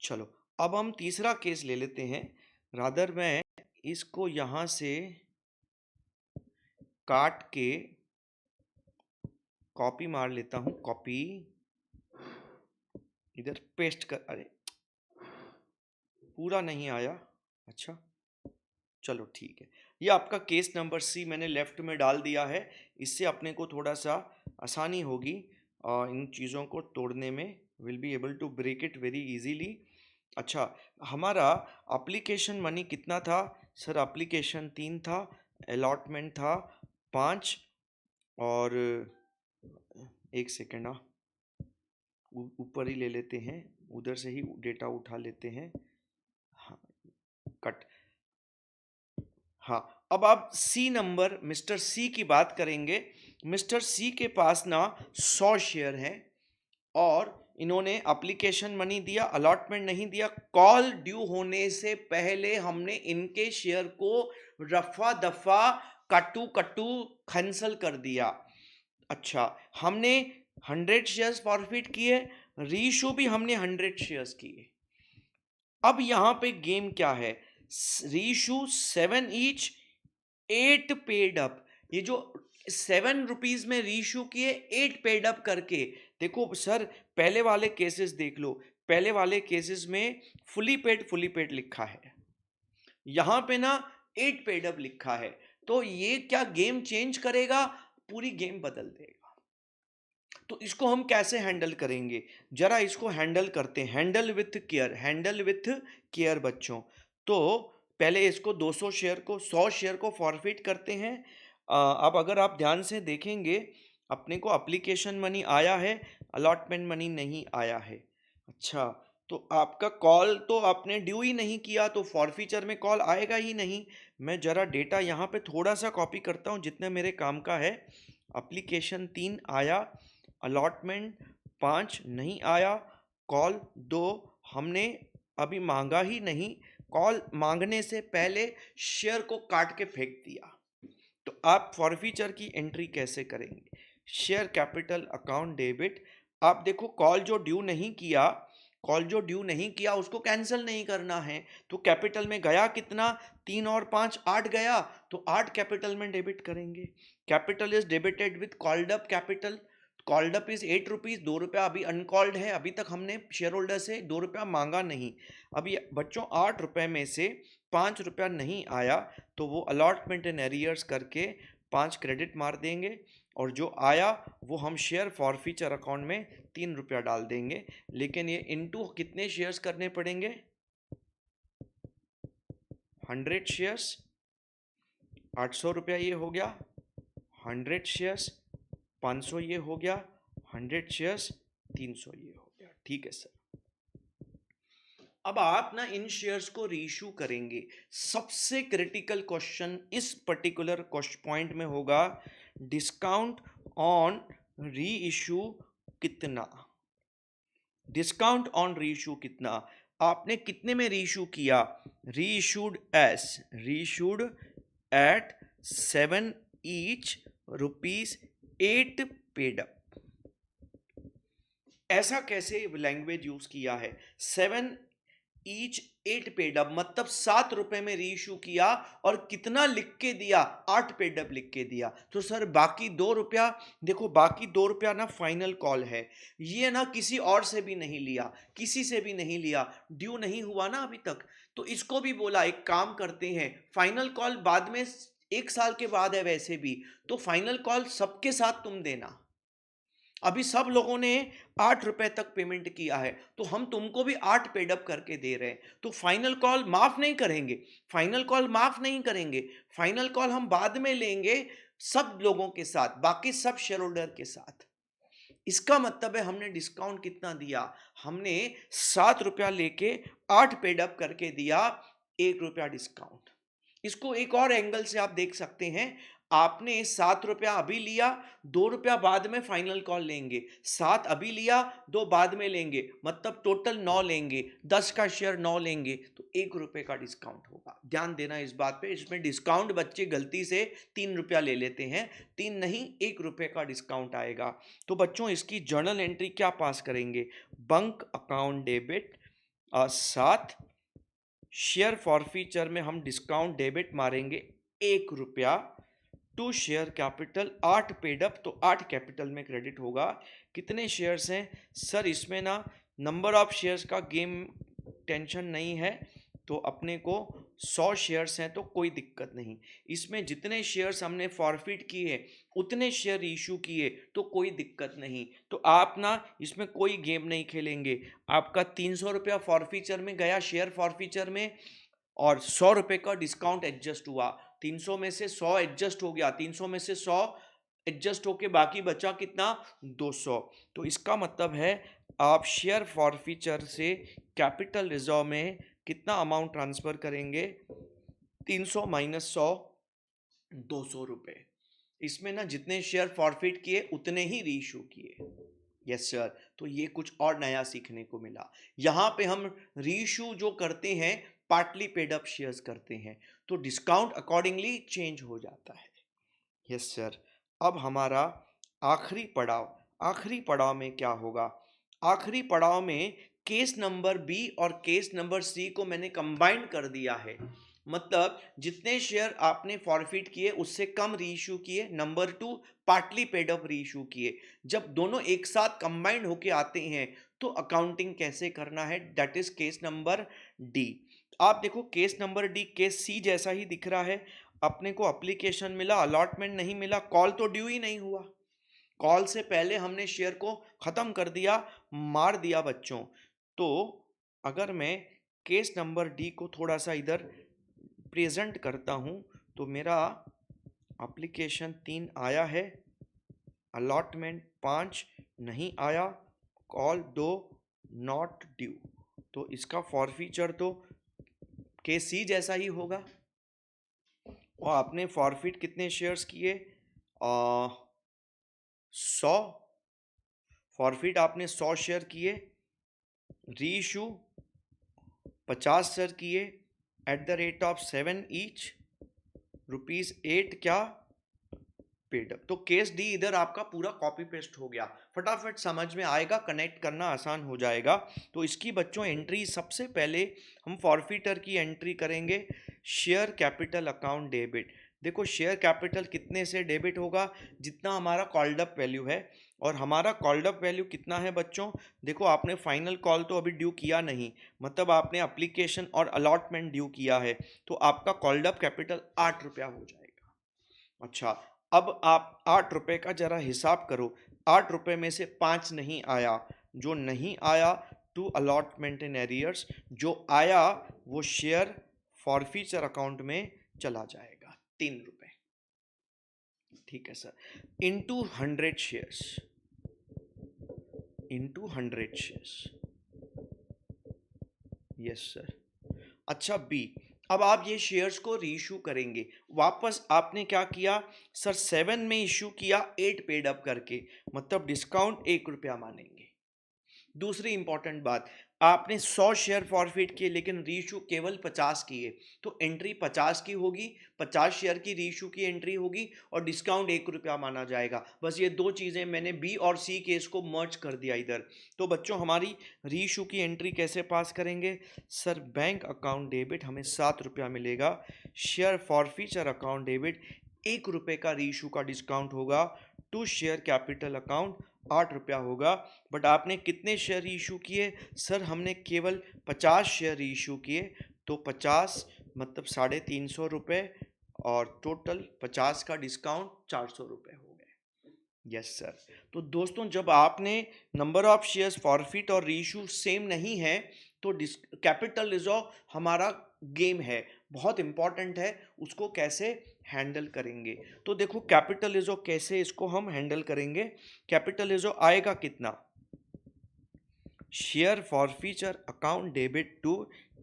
चलो अब हम तीसरा केस ले लेते हैं। रादर मैं इसको यहां से काट के कॉपी मार लेता हूं, कॉपी, इधर पेस्ट कर, अरे पूरा नहीं आया। अच्छा चलो ठीक है, ये आपका केस नंबर सी मैंने लेफ्ट में डाल दिया है। इससे अपने को थोड़ा सा आसानी होगी इन चीज़ों को तोड़ने में, will be able to break it very easily. अच्छा, हमारा एप्लीकेशन मनी कितना था सर, एप्लीकेशन 3 था, अलॉटमेंट था 5, और एक सेकेंड, ऊपर ही ले लेते हैं, उधर से ही डेटा उठा लेते हैं। हाँ, कट। हाँ, अब आप सी नंबर, मिस्टर सी की बात करेंगे। मिस्टर सी के पास ना 100 शेयर हैं, और इन्होंने एप्लीकेशन मनी दिया, अलॉटमेंट नहीं दिया। कॉल ड्यू होने से पहले हमने इनके शेयर को रफा दफा, कट्टू कट्टू कैंसल कर दिया। अच्छा, हमने 100 शेयर्स फॉरफिट किए, रीशो भी हमने 100 शेयर्स किए। अब यहां पे गेम क्या है, रीशू 7 ईच, 8 पेड अप। ये जो 7 रुपीज में रीशू किए, 8 पेड अप करके। देखो सर, पहले वाले केसेस देख लो, पहले वाले केसेस में फुली पेड लिखा है, यहां पे ना 8 पेड अप लिखा है। तो ये क्या गेम चेंज करेगा, पूरी गेम बदल देगा। तो इसको हम कैसे हैंडल करेंगे, जरा इसको हैंडल करते हैं। Handle with care, handle with care बच्चों। तो पहले इसको 200 शेयर को 100 शेयर को फॉरफिट करते हैं। अब अगर आप ध्यान से देखेंगे, अपने को एप्लीकेशन मनी आया है, अलॉटमेंट मनी नहीं आया है। अच्छा, तो आपका कॉल तो आपने ड्यू ही नहीं किया, तो फॉरफीचर में कॉल आएगा ही नहीं। मैं जरा डेटा यहाँ पे थोड़ा सा कॉपी करता हूँ जितने मेरे काम का है। एप्लीकेशन 3 आया, अलॉटमेंट 5 नहीं आया, कॉल 2 हमने अभी मांगा ही नहीं, कॉल मांगने से पहले शेयर को काट के फेंक दिया। तो आप फॉरफीचर की एंट्री कैसे करेंगे? Share capital account debit. आप देखो, कॉल जो ड्यू नहीं किया, कॉल जो ड्यू नहीं किया उसको कैंसिल नहीं करना है। तो कैपिटल में गया कितना, 3 और 5 8 गया, तो 8 कैपिटल में डेबिट करेंगे। Capital is debited with called up capital. Called up is 8 rupees, 2 रुपया अभी अनकॉल्ड है, अभी तक हमने शेयर होल्डर से 2 रुपया मांगा नहीं। अभी बच्चों 8 रुपए में से 5 रुपया नहीं आया, तो वो अलॉटमेंट इन एरियर्स करके 5 क्रेडिट मार देंगे, और जो आया वो हम शेयर फॉरफीचर अकाउंट में 3 रुपया डाल देंगे। लेकिन ये इनटू कितने शेयर्स करने पड़ेंगे, 100 शेयर्स, 800 रुपया ये हो गया, 100 शेयर्स 500 ये हो गया, 100 शेयर्स 300 ये हो गया। ठीक है सर। अब आप ना इन शेयर्स को रीइश्यू करेंगे। सबसे क्रिटिकल क्वेश्चन इस पर्टिकुलर पॉइंट में होगा, डिस्काउंट ऑन री इशू कितना, डिस्काउंट ऑन री इशू कितना। आपने कितने में री इशू किया, री issued at 7 each rupees 8 paid up. ऐसा कैसे लैंग्वेज यूज किया है, 7 ईच 8 पेड अप, मतलब 7 रुपए में रीइश्यू किया, और कितना लिख के दिया, 8 पेड अप लिख के दिया। तो सर बाकी 2 रुपया, देखो बाकी 2 रुपया ना फाइनल कॉल है, ये ना किसी और से भी नहीं लिया, किसी से भी नहीं लिया, ड्यू नहीं हुआ ना अभी तक। तो इसको भी बोला एक काम करते हैं, फाइनल कॉल बाद में 1 साल के बाद है वैसे भी, तो फाइनल कॉल सबके साथ तुम देना। अभी सब लोगों ने 8 रुपए तक पेमेंट किया है, तो हम तुमको भी 8 पेडअप करके दे रहे हैं। तो फाइनल कॉल माफ नहीं करेंगे, फाइनल कॉल माफ नहीं करेंगे, फाइनल कॉल हम बाद में लेंगे सब लोगों के साथ, बाकी सब शेयर होल्डर के साथ। इसका मतलब है हमने डिस्काउंट कितना दिया, हमने 7 रुपया लेके 8 पेडअप करके दिया, 1 रुपया डिस्काउंट। इसको एक और एंगल से आप देख सकते हैं, आपने 7 रुपया अभी लिया, 2 रुपया बाद में फाइनल कॉल लेंगे, 7 अभी लिया, 2 बाद में लेंगे, मतलब टोटल 9 लेंगे, 10 का शेयर 9 लेंगे, तो 1 रुपए का डिस्काउंट होगा। ध्यान देना इस बात पे, इसमें डिस्काउंट बच्चे गलती से 3 रुपया ले लेते हैं, 3 नहीं 1 रुपए का डिस्काउंट आएगा। तो बच्चों इसकी जर्नल एंट्री क्या पास करेंगे, bank account debit 7, share forfeiture में हम डिस्काउंट डेबिट मारेंगे 1 रुपया, to share capital 8 paid up, तो 8 कैपिटल में क्रेडिट होगा। कितने शेयर्स हैं सर, इसमें ना नंबर ऑफ शेयर्स का गेम टेंशन नहीं है, तो अपने को 100 शेयर्स हैं तो कोई दिक्कत नहीं। इसमें जितने शेयर्स हमने फॉरफिट किए उतने शेयर इशू किए तो कोई दिक्कत नहीं। तो आप ना इसमें कोई गेम नहीं खेलेंगे, आपका 300 रुपया फॉरफीचर में गया, शेयर फॉरफीचर में, और 100 रुपए का डिस्काउंट एडजस्ट हुआ, 300 में से 100 एडजस्ट हो गया, 300 में से 100 एडजस्ट होके बाकी बचा कितना, 200। तो इसका मतलब है आप शेयर फॉरफीचर से कैपिटल रिजर्व में कितना अमाउंट ट्रांसफर करेंगे, 300 माइनस 100, 200 रुपए। इसमें ना जितने शेयर फॉरफिट किए उतने ही रीइश्यू किए। यस सर, तो ये कुछ और नया सीखने को मिला। यहाँ पे हम रीइश्यू जो करते हैं पार्टली पेड अप शेयर्स करते हैं, तो डिस्काउंट अकॉर्डिंगली चेंज हो जाता है। Yes sir. अब हमारा आखिरी पड़ाव में क्या होगा, आखिरी पड़ाव में केस नंबर बी और केस नंबर सी को मैंने कंबाइन कर दिया है। मतलब जितने शेयर आपने फॉरफिट किए उससे कम रीइश्यू किए, number 2 partly paid up reissue किए। जब दोनों एक साथ कंबाइंड होके आते हैं तो अकाउंटिंग कैसे करना है, that is case number D. आप देखो केस नंबर डी केस सी जैसा ही दिख रहा है, अपने को एप्लीकेशन मिला, अलॉटमेंट नहीं मिला, कॉल तो ड्यू ही नहीं हुआ, कॉल से पहले हमने शेयर को खत्म कर दिया, मार दिया बच्चों। तो अगर मैं केस नंबर डी को थोड़ा सा इधर प्रेजेंट करता हूं, तो मेरा एप्लीकेशन 3 आया है, अलॉटमेंट 5 नहीं आया, कॉल 2 नॉट ड्यू। तो इसका फॉरफीचर तो केस सी जैसा ही होगा। और आपने फॉरफिट कितने शेयर्स किए? 100। फॉरफिट आपने 100 शेयर किए, री इशू 50 शेयर किए at the rate of 7 each, ₹8 क्या पेड अप। तो केस डी इधर आपका पूरा कॉपी पेस्ट हो गया, फटाफट समझ में आएगा, कनेक्ट करना आसान हो जाएगा। तो इसकी बच्चों एंट्री सबसे पहले हम फॉरफिटर की एंट्री करेंगे, शेयर कैपिटल अकाउंट डेबिट। देखो शेयर कैपिटल कितने से डेबिट होगा? जितना हमारा कॉल्ड अप वैल्यू है, और हमारा कॉल्ड अप वैल्यू कितना है बच्चों? देखो आपने फाइनल कॉल तो अभी ड्यू किया नहीं, मतलब आपने एप्लीकेशन और अलॉटमेंट ड्यू किया है, तो आपका कॉल्ड अप कैपिटल ₹8 हो जाएगा। अच्छा, अब आप ₹8 का जरा हिसाब करो, ₹8 में से 5 नहीं आया, जो नहीं आया टू अलॉटमेंट इन एरियर्स, जो आया वो शेयर फॉरफीचर अकाउंट में चला जाएगा, ₹3। ठीक है sir, into 100 shares, into 100 shares. Yes sir. अच्छा बी, अब आप ये शेयर्स को रीइशू करेंगे वापस। आपने क्या किया सर? 7 में इशू किया, 8 पेड अप करके, मतलब डिस्काउंट ₹1 मानेंगे। दूसरी इंपॉर्टेंट बात, आपने 100 शेयर फॉरफिट किए लेकिन रीइशू केवल 50 किए, तो एंट्री 50 की होगी, 50 शेयर की रीइशू की एंट्री होगी और डिस्काउंट ₹1 माना जाएगा। बस ये दो चीज़ें मैंने बी और सी केस को मर्ज कर दिया इधर। तो बच्चों हमारी रीइशू की एंट्री कैसे पास करेंगे? सर बैंक अकाउंट डेबिट हमें ₹7 मिलेगा, शेयर फॉरफीचर अकाउंट डेबिट ₹1 का रीइशू का डिस्काउंट होगा, टू शेयर कैपिटल अकाउंट ₹8 होगा। बट आपने कितने शेयर इशू किए? सर हमने केवल 50 शेयर इशू किए, तो 50 मतलब ₹350, और टोटल 50 का डिस्काउंट ₹400 हो गए। Yes sir. तो दोस्तों जब आपने नंबर ऑफ शेयर्स फॉरफिट और रीइशू सेम नहीं है, तो कैपिटल रिजर्व हमारा गेम है, बहुत इंपॉर्टेंट है, उसको कैसे हैंडल करेंगे। तो देखो कैपिटल रिजर्व कैसे इसको हम हैंडल करेंगे। कैपिटल रिजर्व आएगा कितना? Share forfeiture account debit to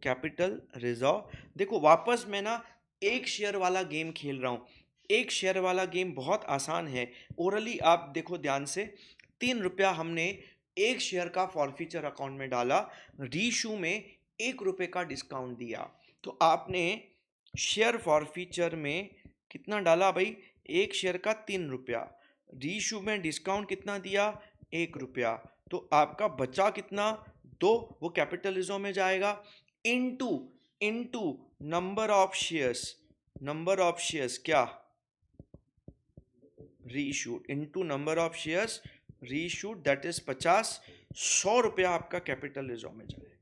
capital reserve. देखो वापस मैं ना एक शेयर वाला गेम खेल रहा हूं। एक शेयर वाला गेम बहुत आसान है, ओरली आप देखो ध्यान से। ₹3 हमने एक शेयर का फॉरफीचर अकाउंट में डाला, रीशू में ₹1 का डिस्काउंट दिया, तो आपने शेयर फॉरफीचर में कितना डाला भाई? एक शेयर का ₹3, रीशू में डिस्काउंट कितना दिया? ₹1। तो आपका बचा कितना? 2, वो कैपिटलिज्म में जाएगा, into into number of shares, number of shares क्या? Reissued, into number of shares reissued, that is 50, ₹100 आपका कैपिटलिज्म में जाएगा।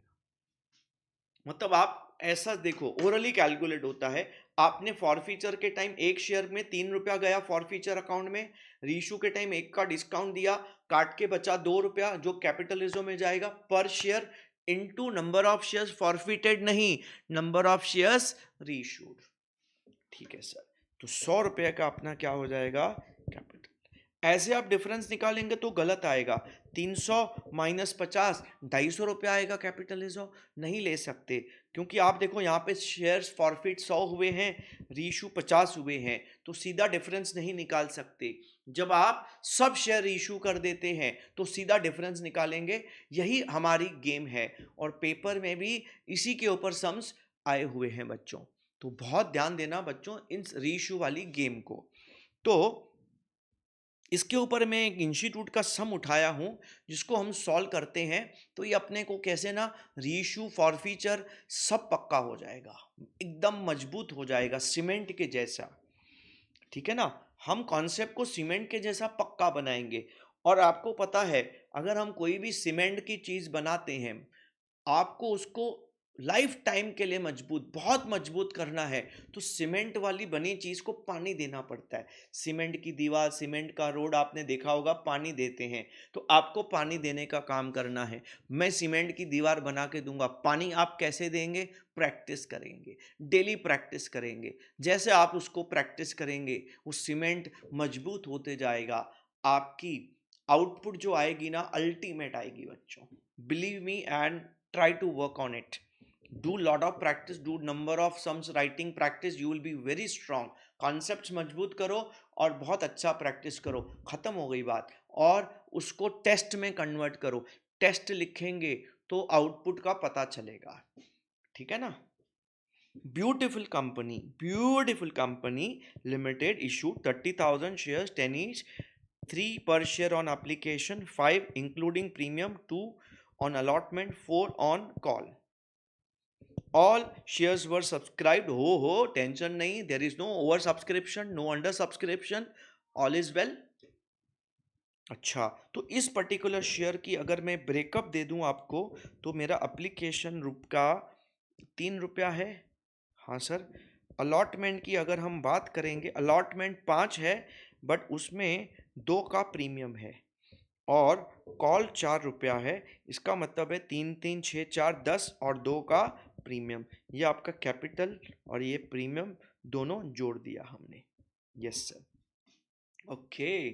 मतलब आप ऐसा देखो, ओरली कैलकुलेट होता है। आपने फॉरफीचर के टाइम एक शेयर में ₹3 गया फॉरफीचर अकाउंट में, रीइशू के टाइम 1 का डिस्काउंट दिया, काट के बचा ₹2 जो कैपिटलिज्म में जाएगा पर share, into number of shares forfeited, नहीं नंबर ऑफ शेयर्स रीइशूड। ठीक है सर। तो ₹100 का अपना क्या हो जाएगा? कैपिटल। ऐसे आप डिफरेंस निकालेंगे तो गलत आएगा। 300 माइनस 50, ₹250 आएगा कैपिटलिज्म। नहीं ले सकते, क्योंकि आप देखो यहाँ पे शेयर्स फॉरफिट 100 हुए हैं, रीइशू 50 हुए हैं, तो सीधा डिफरेंस नहीं निकाल सकते। जब आप सब शेयर इशू कर देते हैं तो सीधा डिफरेंस निकालेंगे। यही हमारी गेम है, और पेपर में भी इसी के ऊपर सम्स आए हुए हैं बच्चों। तो बहुत ध्यान देना बच्चों इन रीइशू वाली गेम को। तो इसके ऊपर मैं एक इंस्टीट्यूट का सम उठाया हूं, जिसको हम सॉल्व करते हैं तो ये अपने को कैसे ना रीइशू फॉरफीचर सब पक्का हो जाएगा, एकदम मजबूत हो जाएगा सीमेंट के जैसा। ठीक है ना, हम कॉन्सेप्ट को सीमेंट के जैसा पक्का बनाएंगे। और आपको पता है, अगर हम कोई भी सीमेंट की चीज बनाते हैं, आपको उसको लाइफ टाइम के लिए मजबूत, बहुत मजबूत करना है तो सीमेंट वाली बनी चीज को पानी देना पड़ता है। सीमेंट की दीवार, सीमेंट का रोड आपने देखा होगा, पानी देते हैं। तो आपको पानी देने का काम करना है। मैं सीमेंट की दीवार बना के दूंगा, पानी आप कैसे देंगे? प्रैक्टिस करेंगे, डेली प्रैक्टिस करेंगे। जैसे आप उसको प्रैक्टिस करेंगे वो सीमेंट मजबूत होते जाएगा। आपकी आउटपुट जो आएगी ना, अल्टीमेट आएगी बच्चों। Believe me and try to work on it. Do lot of practice, do number of sums writing practice, you will be very strong. Concepts मजबूत करो और बहुत अच्छा प्रैक्टिस करो, खत्म हो गई बात। और उसको टेस्ट में कन्वर्ट करो। टेस्ट लिखेंगे तो आउटपुट का पता चलेगा, ठीक है ना। Beautiful company limited issue 30,000 shares, 10 each, 3 per share on application, 5 including premium, 2 on allotment, 4 on call. All shares were subscribed. हो टेंशन नहीं, there is no over subscription, no under subscription, all is well. अच्छा, तो इस particular share की अगर मैं breakup दे दूं आपको, तो मेरा एप्लीकेशन का 3 रुपया है। हाँ सर। अलॉटमेंट की अगर हम बात करेंगे, अलॉटमेंट 5 है, बट उसमें 2 का प्रीमियम है। और कॉल 4 रुपया है। इसका मतलब है 3 3 6 4 10 और 2 का प्रीमियम। ये आपका कैपिटल और ये प्रीमियम दोनों जोड़ दिया हमने। Yes sir. ओके,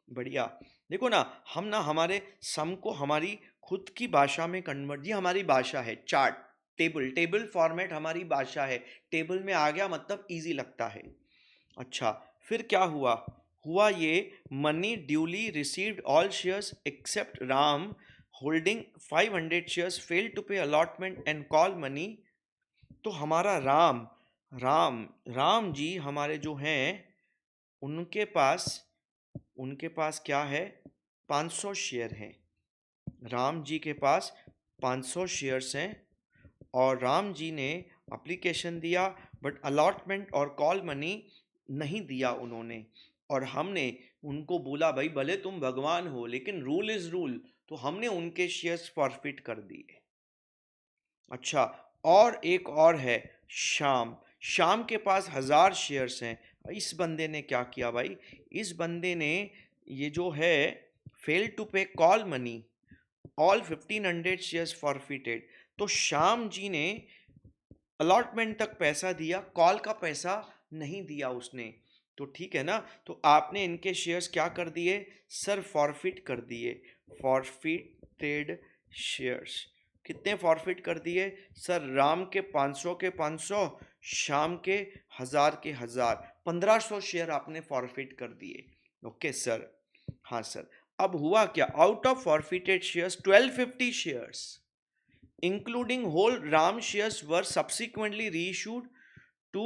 बढ़िया। देखो ना, हम ना हमारे सम को हमारी खुद की भाषा में कन्वर्ट, ये हमारी भाषा है। चार्ट, टेबल फॉर्मेट हमारी भाषा है। टेबल में आ गया मतलब इजी लगता है। अच्छा, फिर क्या हुआ ये, money duly received all shares except Ram holding 500 shares fail to pay allotment and call money. तो हमारा राम जी हमारे जो हैं, उनके पास क्या है, 500 शेयर हैं। राम जी के पास 500 शेयर्स हैं और राम जी ने एप्लीकेशन दिया, बट अलॉटमेंट और कॉल मनी नहीं दिया उन्होंने। और हमने उनको बोला भाई भले तुम भगवान हो लेकिन रूल इज रूल, तो हमने उनके शेयर्स फॉरफिट कर दिए। अच्छा, और एक और है शाम के पास 1000 शेयर्स हैं। इस बंदे ने क्या किया भाई, इस बंदे ने ये जो है फेल टू पे call money, all 1500 shares forfeited. तो श्याम जी ने अलॉटमेंट तक पैसा दिया, कॉल का पैसा नहीं दिया उसने। तो ठीक है ना, तो आपने इनके शेयर्स क्या कर दिए सर, फॉरफिट कर दिए। फॉरफिटेड शेयर्स कितने फॉरफिट कर दिए सर? राम के 500 के 500, शाम के 1000 के 1000, 1500 शेयर आपने फॉरफिट कर दिए। Okay sir. हाँ सर। अब हुआ क्या, out of forfeited shares 1250 shares including whole RAM shares were subsequently reissued to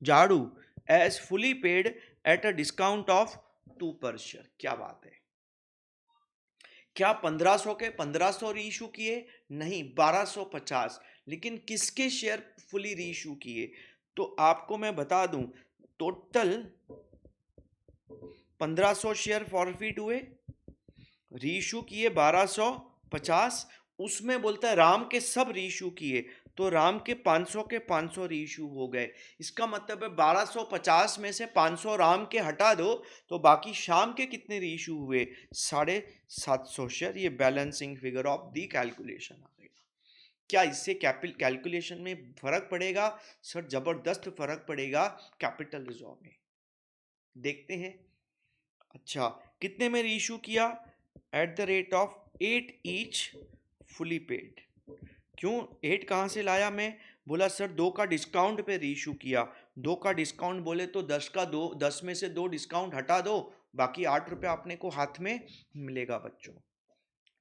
Jadu as fully paid at a discount of 2 per share. क्या बात है, क्या 1500 के 1500 रीइशू किए? नहीं, 1250। लेकिन किसके शेयर फुली रीइशू किए? तो आपको मैं बता दूं, टोटल 1500 शेयर फॉरफिट हुए, रीइशू किए 1250। उसमें बोलता है राम के सब रीइशू किए, तो राम के 500 के 500 रीइशू हो गए। इसका मतलब है 1250 में से 500 राम के हटा दो, तो बाकी शाम के कितने रीइशू हुए? 750 शेयर। ये balancing figure of the calculation आ गया। क्या इससे कैलकुलेशन में फर्क पड़ेगा सर? जबरदस्त फर्क पड़ेगा कैपिटल रिजर्व में। देखते हैं। अच्छा, कितने में रीइशू किया? At the rate of 8 each fully paid. क्यों 8 कहाँ से लाया मैं? बोला सर 2 का डिस्काउंट पे रीइशू किया। 2 का डिस्काउंट बोले तो 10 में से 2 डिस्काउंट हटा दो, बाकी 8 रुपये अपने को हाथ में मिलेगा बच्चों।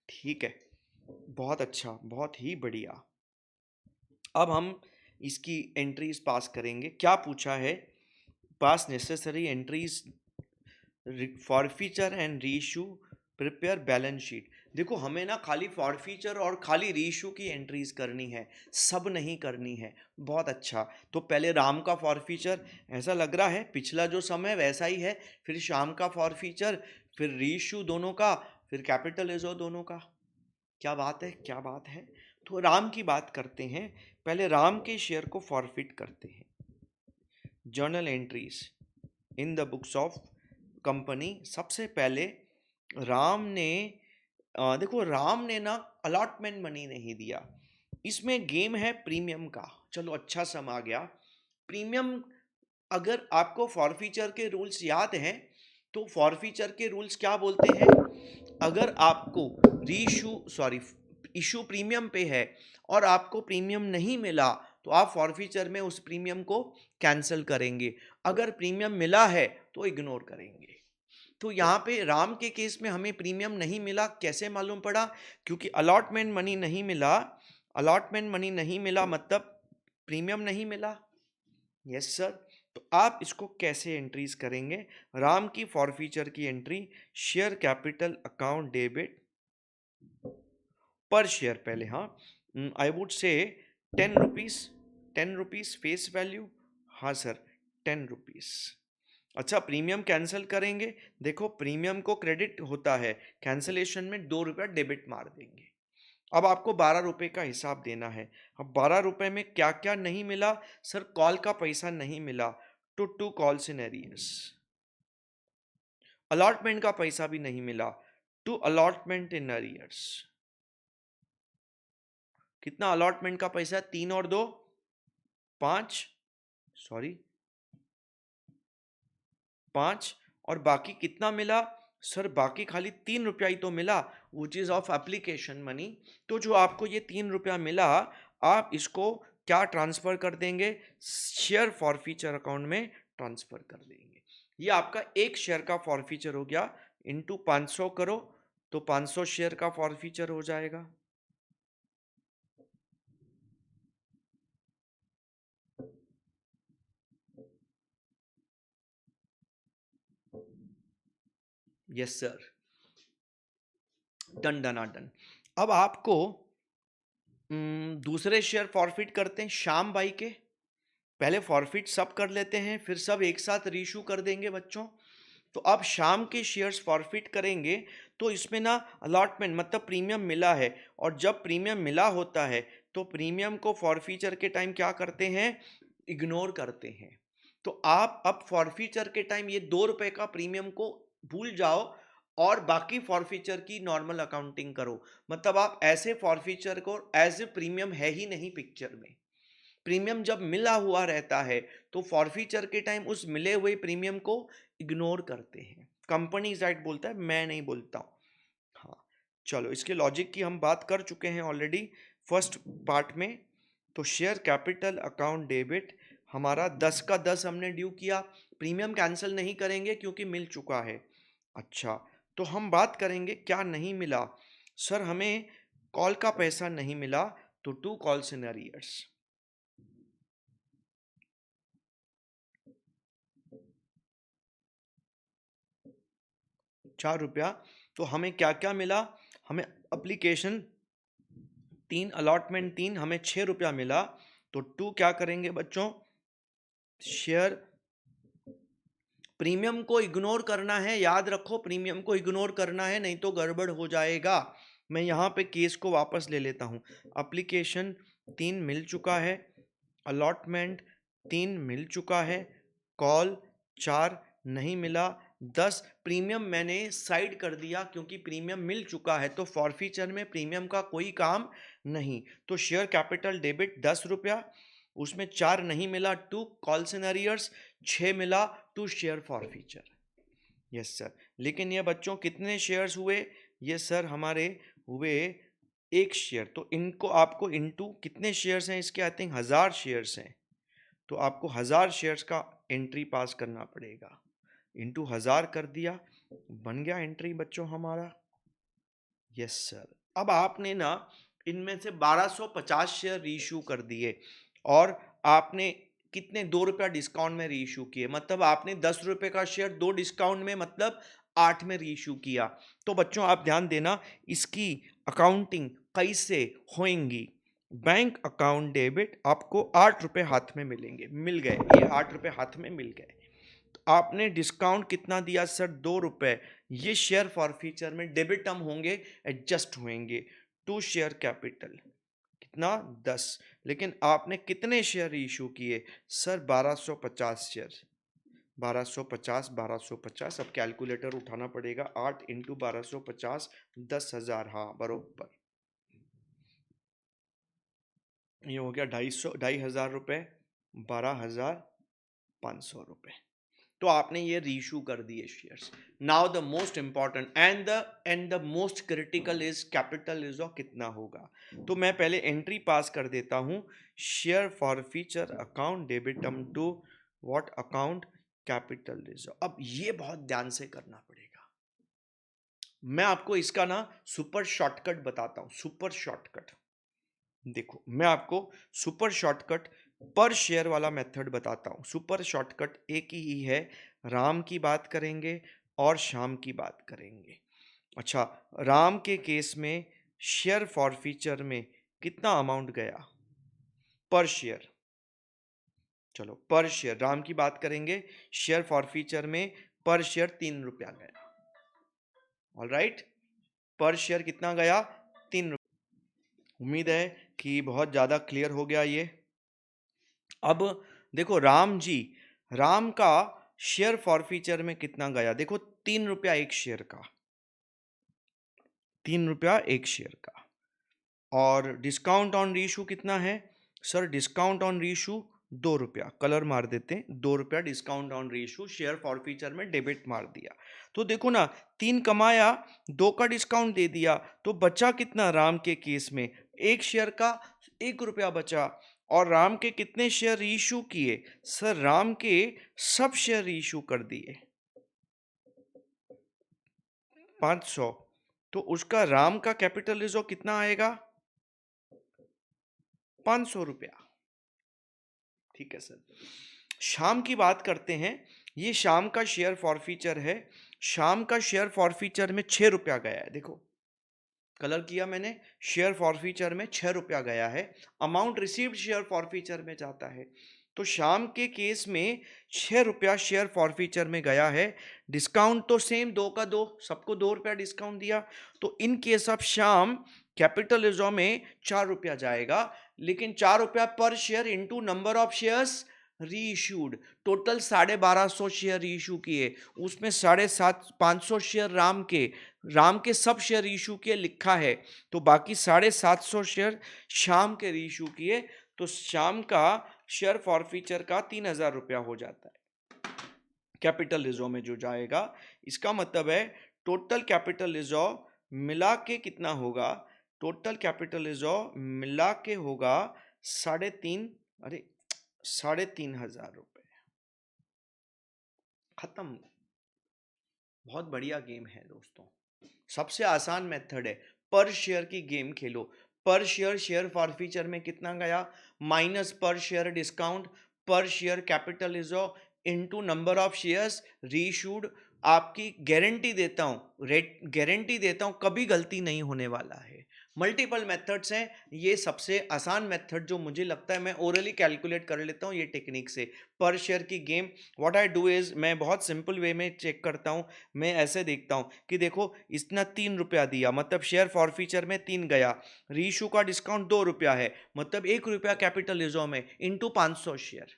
ठीक है, बहुत अच्छा, बहुत ही बढ़िया। अब हम इसकी एंट्रीज पास करेंगे। क्या पूछा है? पास necessary entries for feature and reissue, prepare balance sheet. देखो हमें ना खाली फॉर फीचर और खाली रीइशू की एंट्रीज करनी है, सब नहीं करनी है। बहुत अच्छा, तो पहले राम का फॉर फीचर, ऐसा लग रहा है पिछला जो समय वैसा ही है, फिर शाम का फॉर फीचर, फिर रीइशू दोनों का, फिर कैपिटल रिजर्व दोनों का। क्या बात है, क्या बात है। तो राम की बात करते हैं। पहले राम के शेयर को फॉरफिट करते हैं। Journal entries in the books of company. सबसे पहले राम ने देखो, राम ने ना अलॉटमेंट मनी नहीं दिया। इसमें गेम है प्रीमियम का। चलो अच्छा सम आ गया। प्रीमियम, अगर आपको फॉरफीचर के रूल्स याद हैं तो फॉरफीचर के रूल्स क्या बोलते हैं? अगर आपको रीइशू सॉरी इशू प्रीमियम पे है और आपको प्रीमियम नहीं मिला तो आप फॉरफीचर में उस प्रीमियम को कैंसिल करेंगे। अगर प्रीमियम मिला है तो इग्नोर करेंगे। तो यहाँ पे राम के केस में हमें प्रीमियम नहीं मिला, कैसे मालूम पड़ा? क्योंकि अलॉटमेंट मनी नहीं मिला। अलॉटमेंट मनी नहीं मिला मतलब प्रीमियम नहीं मिला। Yes sir. तो आप इसको कैसे एंट्रीज करेंगे? राम की फॉरफीचर की entry, share capital account debit पर शेयर। पहले हाँ, I would say 10 rupees. 10 rupees face value. हाँ सर, 10 रुपीज। अच्छा, प्रीमियम कैंसिल करेंगे। देखो, प्रीमियम को क्रेडिट होता है, कैंसिलेशन में 2 रुपया डेबिट मार देंगे। अब आपको 12 रुपए का हिसाब देना है। अब 12 रुपए में क्या क्या नहीं मिला? सर, कॉल का पैसा नहीं मिला, to calls in arrears. Allotment का पैसा भी नहीं मिला, टू अलॉटमेंट इन एरियर्स। कितना अलॉटमेंट का पैसा? 3 और 2 5, सॉरी 5। और बाकी कितना मिला? सर, बाकी खाली 3 रुपया ही तो मिला, which is of application money. तो जो आपको ये 3 रुपया मिला, आप इसको क्या ट्रांसफर कर देंगे? शेयर फॉरफीचर अकाउंट में ट्रांसफर कर देंगे। ये आपका एक शेयर का फॉरफीचर हो गया। इंटू 500 करो तो 500 शेयर का फॉरफीचर हो जाएगा। Yes sir, done done done. अब आपको दूसरे शेयर फॉरफिट करते हैं श्याम भाई के। पहले फॉरफिट सब कर लेते हैं, फिर सब एक साथ रीशू कर देंगे बच्चों। तो अब शाम के शेयर्स फॉरफिट करेंगे तो इसमें ना अलॉटमेंट मतलब प्रीमियम मिला है, और जब प्रीमियम मिला होता है तो प्रीमियम को फॉरफीचर के टाइम क्या करते हैं? इग्नोर करते हैं। तो आप अब फॉरफीचर के टाइम ये 2 रुपए का प्रीमियम को भूल जाओ और बाकी फॉरफीचर की नॉर्मल अकाउंटिंग करो। मतलब आप ऐसे फॉरफीचर को एज ए प्रीमियम है ही नहीं पिक्चर में। प्रीमियम जब मिला हुआ रहता है तो फॉरफीचर के टाइम उस मिले हुए प्रीमियम को इग्नोर करते हैं। कंपनी साइड बोलता है, मैं नहीं बोलता हूँ। हाँ, चलो, इसके लॉजिक की हम बात कर चुके हैं ऑलरेडी फर्स्ट पार्ट में। तो शेयर कैपिटल अकाउंट डेबिट हमारा 10 का 10 हमने ड्यू किया। प्रीमियम कैंसिल नहीं करेंगे क्योंकि मिल चुका है। अच्छा, तो हम बात करेंगे क्या नहीं मिला। सर, हमें कॉल का पैसा नहीं मिला, तो 2 कॉल्स इन अरियर्स। 4 रुपया। तो हमें क्या क्या मिला? हमें अप्लीकेशन 3, अलॉटमेंट 3, हमें 6 रुपया मिला। तो 2 क्या करेंगे बच्चों? शेयर। प्रीमियम को इग्नोर करना है, याद रखो, प्रीमियम को इग्नोर करना है, नहीं तो गड़बड़ हो जाएगा। मैं यहाँ पे केस को वापस ले लेता हूँ। अप्लीकेशन 3 मिल चुका है, अलॉटमेंट 3 मिल चुका है, कॉल 4 नहीं मिला, 10 प्रीमियम मैंने साइड कर दिया क्योंकि प्रीमियम मिल चुका है तो फॉरफीचर में प्रीमियम का कोई काम नहीं। तो शेयर कैपिटल डेबिट 10 रुपया, उसमें 4 नहीं मिला, 2 कॉल्स इन अरियर्स, 6 मिला, 2 शेयर फॉरफीचर। Yes sir. लेकिन ये बच्चों कितने शेयर्स हुए? ये सर हमारे हुए एक शेयर। तो इनको आपको इनटू कितने शेयर्स हैं इसके? आई थिंक 1000 शेयर्स हैं। तो आपको 1000 शेयर्स का एंट्री पास करना पड़ेगा। इंटू 1000 कर दिया, बन गया एंट्री बच्चों हमारा। Yes sir. अब आपने ना इनमें से 1250 शेयर रीइशू कर दिए और आपने कितने 2 रुपया डिस्काउंट में रीइशू किए, मतलब आपने 10 रुपए का शेयर 2 डिस्काउंट में मतलब 8 में रीइशू किया। तो बच्चों आप ध्यान देना, इसकी अकाउंटिंग कैसे होएंगी। बैंक अकाउंट डेबिट आपको 8 रुपए हाथ में मिलेंगे, मिल गए, ये 8 रुपए हाथ में मिल गए। आपने डिस्काउंट कितना दिया सर? 2 रुपए। ये शेयर फॉरफीचर में डेबिट टर्म होंगे, एडजस्ट होंगे। टू शेयर कैपिटल, कितना 10, लेकिन आपने कितने शेयर इशू किए सर? 1250 शेयर। 1250, 1250, अब कैलकुलेटर उठाना पड़ेगा। 8 इंटू 1250, 10,000, हाँ बरोबर। ये हो गया 2,500 रुपये, 12,500 रुपये। तो आपने ये रीइशू कर दिए shares. Now the most important and the most critical is capital reserve कितना होगा। तो मैं पहले एंट्री पास कर देता हूं। Share forfeiture account debited to what account? Capital reserve. अब ये बहुत ध्यान से करना पड़ेगा। मैं आपको इसका ना सुपर शॉर्टकट बताता हूं। सुपर शॉर्टकट देखो, मैं आपको सुपर शॉर्टकट पर शेयर वाला मेथड बताता हूं। सुपर शॉर्टकट एक ही है। राम की बात करेंगे और श्याम की बात करेंगे। अच्छा, राम के केस में शेयर फॉर फीचर में कितना अमाउंट गया पर शेयर? चलो पर शेयर राम की बात करेंगे। शेयर फॉर फीचर में पर शेयर 3 रुपया गया। ऑल राइट, पर शेयर कितना गया? 3 रुपया। उम्मीद है कि बहुत ज्यादा क्लियर हो गया ये। अब देखो राम का शेयर फॉर फीचर में कितना गया? देखो 3 रुपया एक शेयर का, 3 रुपया एक शेयर का। और डिस्काउंट ऑन रीइशू कितना है सर? डिस्काउंट ऑन रीइशू 2 रुपया। कलर मार देते हैं, 2 रुपया discount on reissue share for feature में डेबिट मार दिया। तो देखो ना, 3 कमाया, 2 का डिस्काउंट दे दिया, तो बचा कितना राम के केस में? एक शेयर का 1 रुपया बचा। और राम के कितने शेयर रीइशू किए सर? राम के सब शेयर रीइशू कर दिए, 500। तो उसका राम का कैपिटल रिजर्व कितना आएगा? 500 रुपया। ठीक है सर। शाम की बात करते हैं। ये शाम का शेयर फॉरफीचर है। शाम का शेयर फॉरफीचर में 6 रुपया गया है। देखो कलर किया मैंने, शेयर फॉरफीचर में 6 रुपया गया है। अमाउंट रिसीव्ड शेयर फॉरफीचर में जाता है। तो शाम के केस में 6 रुपया शेयर फॉरफीचर में गया है। डिस्काउंट तो सेम, 2 का 2, सबको 2 रुपया डिस्काउंट दिया। तो इन केस ऑफ शाम कैपिटल रिजर्व में 4 रुपया जाएगा। लेकिन 4 रुपया पर share into number of shares reissued. Total 1250 share reissue किए, उसमें 550 शेयर राम के सब शेयर इशू किए लिखा है। तो बाकी 750 शेयर शाम के इशू किए। तो शाम का शेयर फॉरफीचर का 3,000 रुपया हो जाता है कैपिटल रिजर्व में जो जाएगा। इसका मतलब है टोटल कैपिटल रिजर्व मिला के कितना होगा? टोटल कैपिटल रिजर्व मिला के होगा 3,500 रुपए। खत्म। बहुत बढ़िया गेम है दोस्तों, सबसे आसान मेथड है। पर शेयर की गेम खेलो। पर शेयर शेयर फॉरफीचर में कितना गया, माइनस पर शेयर डिस्काउंट, पर share capital reserve into number of shares reissued. आपकी गारंटी देता हूं, गारंटी देता हूं कभी गलती नहीं होने वाला है। मल्टीपल मेथड्स हैं, ये सबसे आसान मेथड जो मुझे लगता है, मैं ओरली कैलकुलेट कर लेता हूं ये टेक्निक से। पर शेयर की game what I do is, मैं बहुत सिंपल वे में चेक करता हूं। मैं ऐसे देखता हूं कि देखो इसने 3 रुपया दिया, मतलब शेयर फॉरफीचर में 3 गया। रीइशू का डिस्काउंट 2 रुपया है, मतलब 1 रुपया कैपिटल रिजर्व में इंटू 500 शेयर।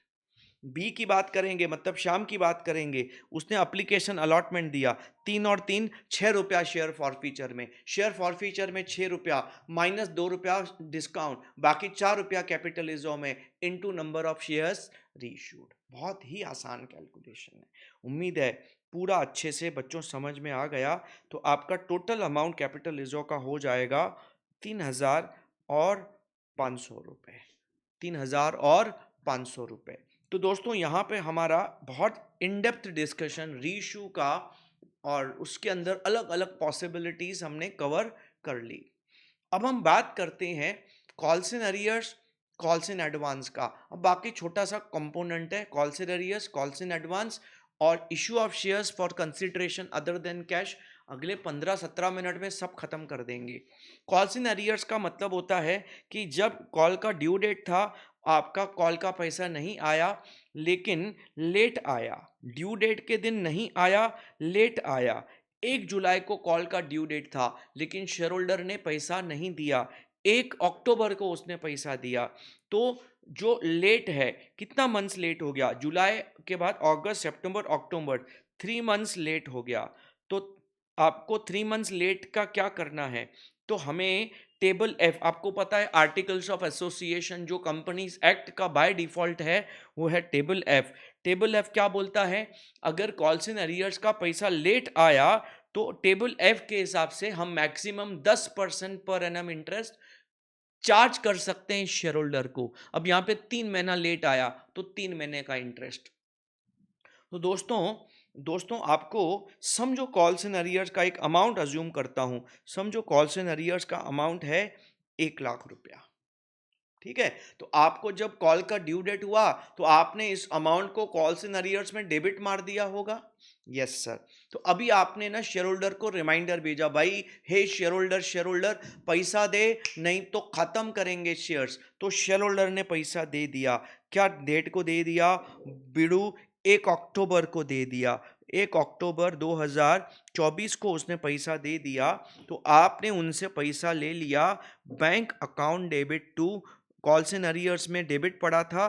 बी की बात करेंगे, मतलब शाम की बात करेंगे, उसने एप्लीकेशन अलॉटमेंट दिया, 3 और 3 6 रुपया शेयर फॉरफीचर में। शेयर फॉरफीचर में 6 रुपया माइनस 2 रुपया डिस्काउंट, बाकी 4 रुपया कैपिटल रिजर्व में into number of shares reissued. बहुत ही आसान कैलकुलेशन है। उम्मीद है पूरा अच्छे से बच्चों समझ में आ गया। तो आपका टोटल अमाउंट कैपिटल रिजर्व का हो जाएगा 3,500 रुपये। 3,500 रुपये। तो दोस्तों यहाँ पे हमारा बहुत इन डेप्थ डिस्कशन रीइशू का और उसके अंदर अलग अलग पॉसिबिलिटीज हमने कवर कर ली। अब हम बात करते हैं calls in arrears, calls in advance का। अब बाकी छोटा सा कंपोनेंट है, calls in arrears, calls in advance और issue of shares for consideration other than cash. अगले 15-17 मिनट में सब खत्म कर देंगे। कॉल्स इन अरियर्स का मतलब होता है कि जब कॉल का ड्यू डेट था, आपका कॉल का पैसा नहीं आया लेकिन लेट आया, ड्यू डेट के दिन नहीं आया, लेट आया। 1 जुलाई को कॉल का ड्यू डेट था लेकिन शेयर होल्डर ने पैसा नहीं दिया। 1 अक्टूबर को उसने पैसा दिया। तो जो लेट है, कितना मंथ्स लेट हो गया, जुलाई के बाद अगस्त सितंबर अक्टूबर, 3 मंथ्स लेट हो गया। तो आपको 3 मंथ्स लेट का क्या करना है, तो हमें टेबल एफ, आपको पता है आर्टिकल्स ऑफ एसोसिएशन जो कंपनीज एक्ट का बाय डिफॉल्ट है वो है टेबल एफ। टेबल एफ क्या बोलता है, अगर कॉल्स इन अरियर्स का पैसा लेट आया तो टेबल एफ के हिसाब से हम maximum 10% per annum interest charge कर सकते हैं शेयर होल्डर को। अब यहां पे 3 महीना लेट आया तो 3 महीने का इंटरेस्ट। तो दोस्तों आपको समझो कॉल्स इन अरियर्स का एक अमाउंट अज्यूम करता हूं, समझो कॉल्स इन अरियर्स का अमाउंट है 1 लाख रुपया। ठीक है, तो आपको जब कॉल का ड्यू डेट हुआ तो आपने इस अमाउंट को कॉल्स इन अरियर्स में डेबिट मार दिया होगा। Yes sir. तो अभी आपने ना शेयर होल्डर को रिमाइंडर भेजा, भाई हे शेयर होल्डर पैसा दे नहीं तो खत्म करेंगे शेयर्स। तो शेयर होल्डर ने पैसा दे दिया। क्या डेट को दे दिया बिड़ू, 1 अक्टूबर को दे दिया। 1 अक्टूबर 2024 को उसने पैसा दे दिया। तो आपने उनसे पैसा ले लिया, bank account debit to calls in arrears में डेबिट पड़ा था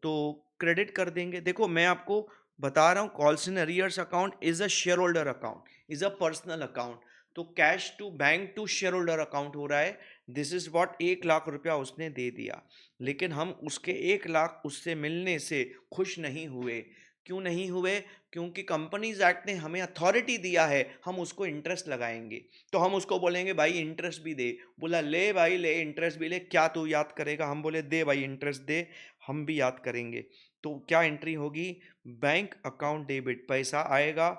तो क्रेडिट कर देंगे। देखो मैं आपको बता रहा हूँ, calls in arrears account is a shareholder account, is a personal account. तो cash to bank to shareholder account हो रहा है। दिस इज वॉट 1 लाख रुपया उसने दे दिया, लेकिन हम उसके 1 लाख उससे मिलने से खुश नहीं हुए। क्यों नहीं हुए, क्योंकि कंपनीज एक्ट ने हमें अथॉरिटी दिया है हम उसको इंटरेस्ट लगाएंगे। तो हम उसको बोलेंगे भाई इंटरेस्ट भी दे, बोला ले भाई ले इंटरेस्ट भी ले, क्या तू याद करेगा, हम बोले दे भाई इंटरेस्ट दे, हम भी याद करेंगे। तो क्या एंट्री होगी, बैंक अकाउंट डेबिट, पैसा आएगा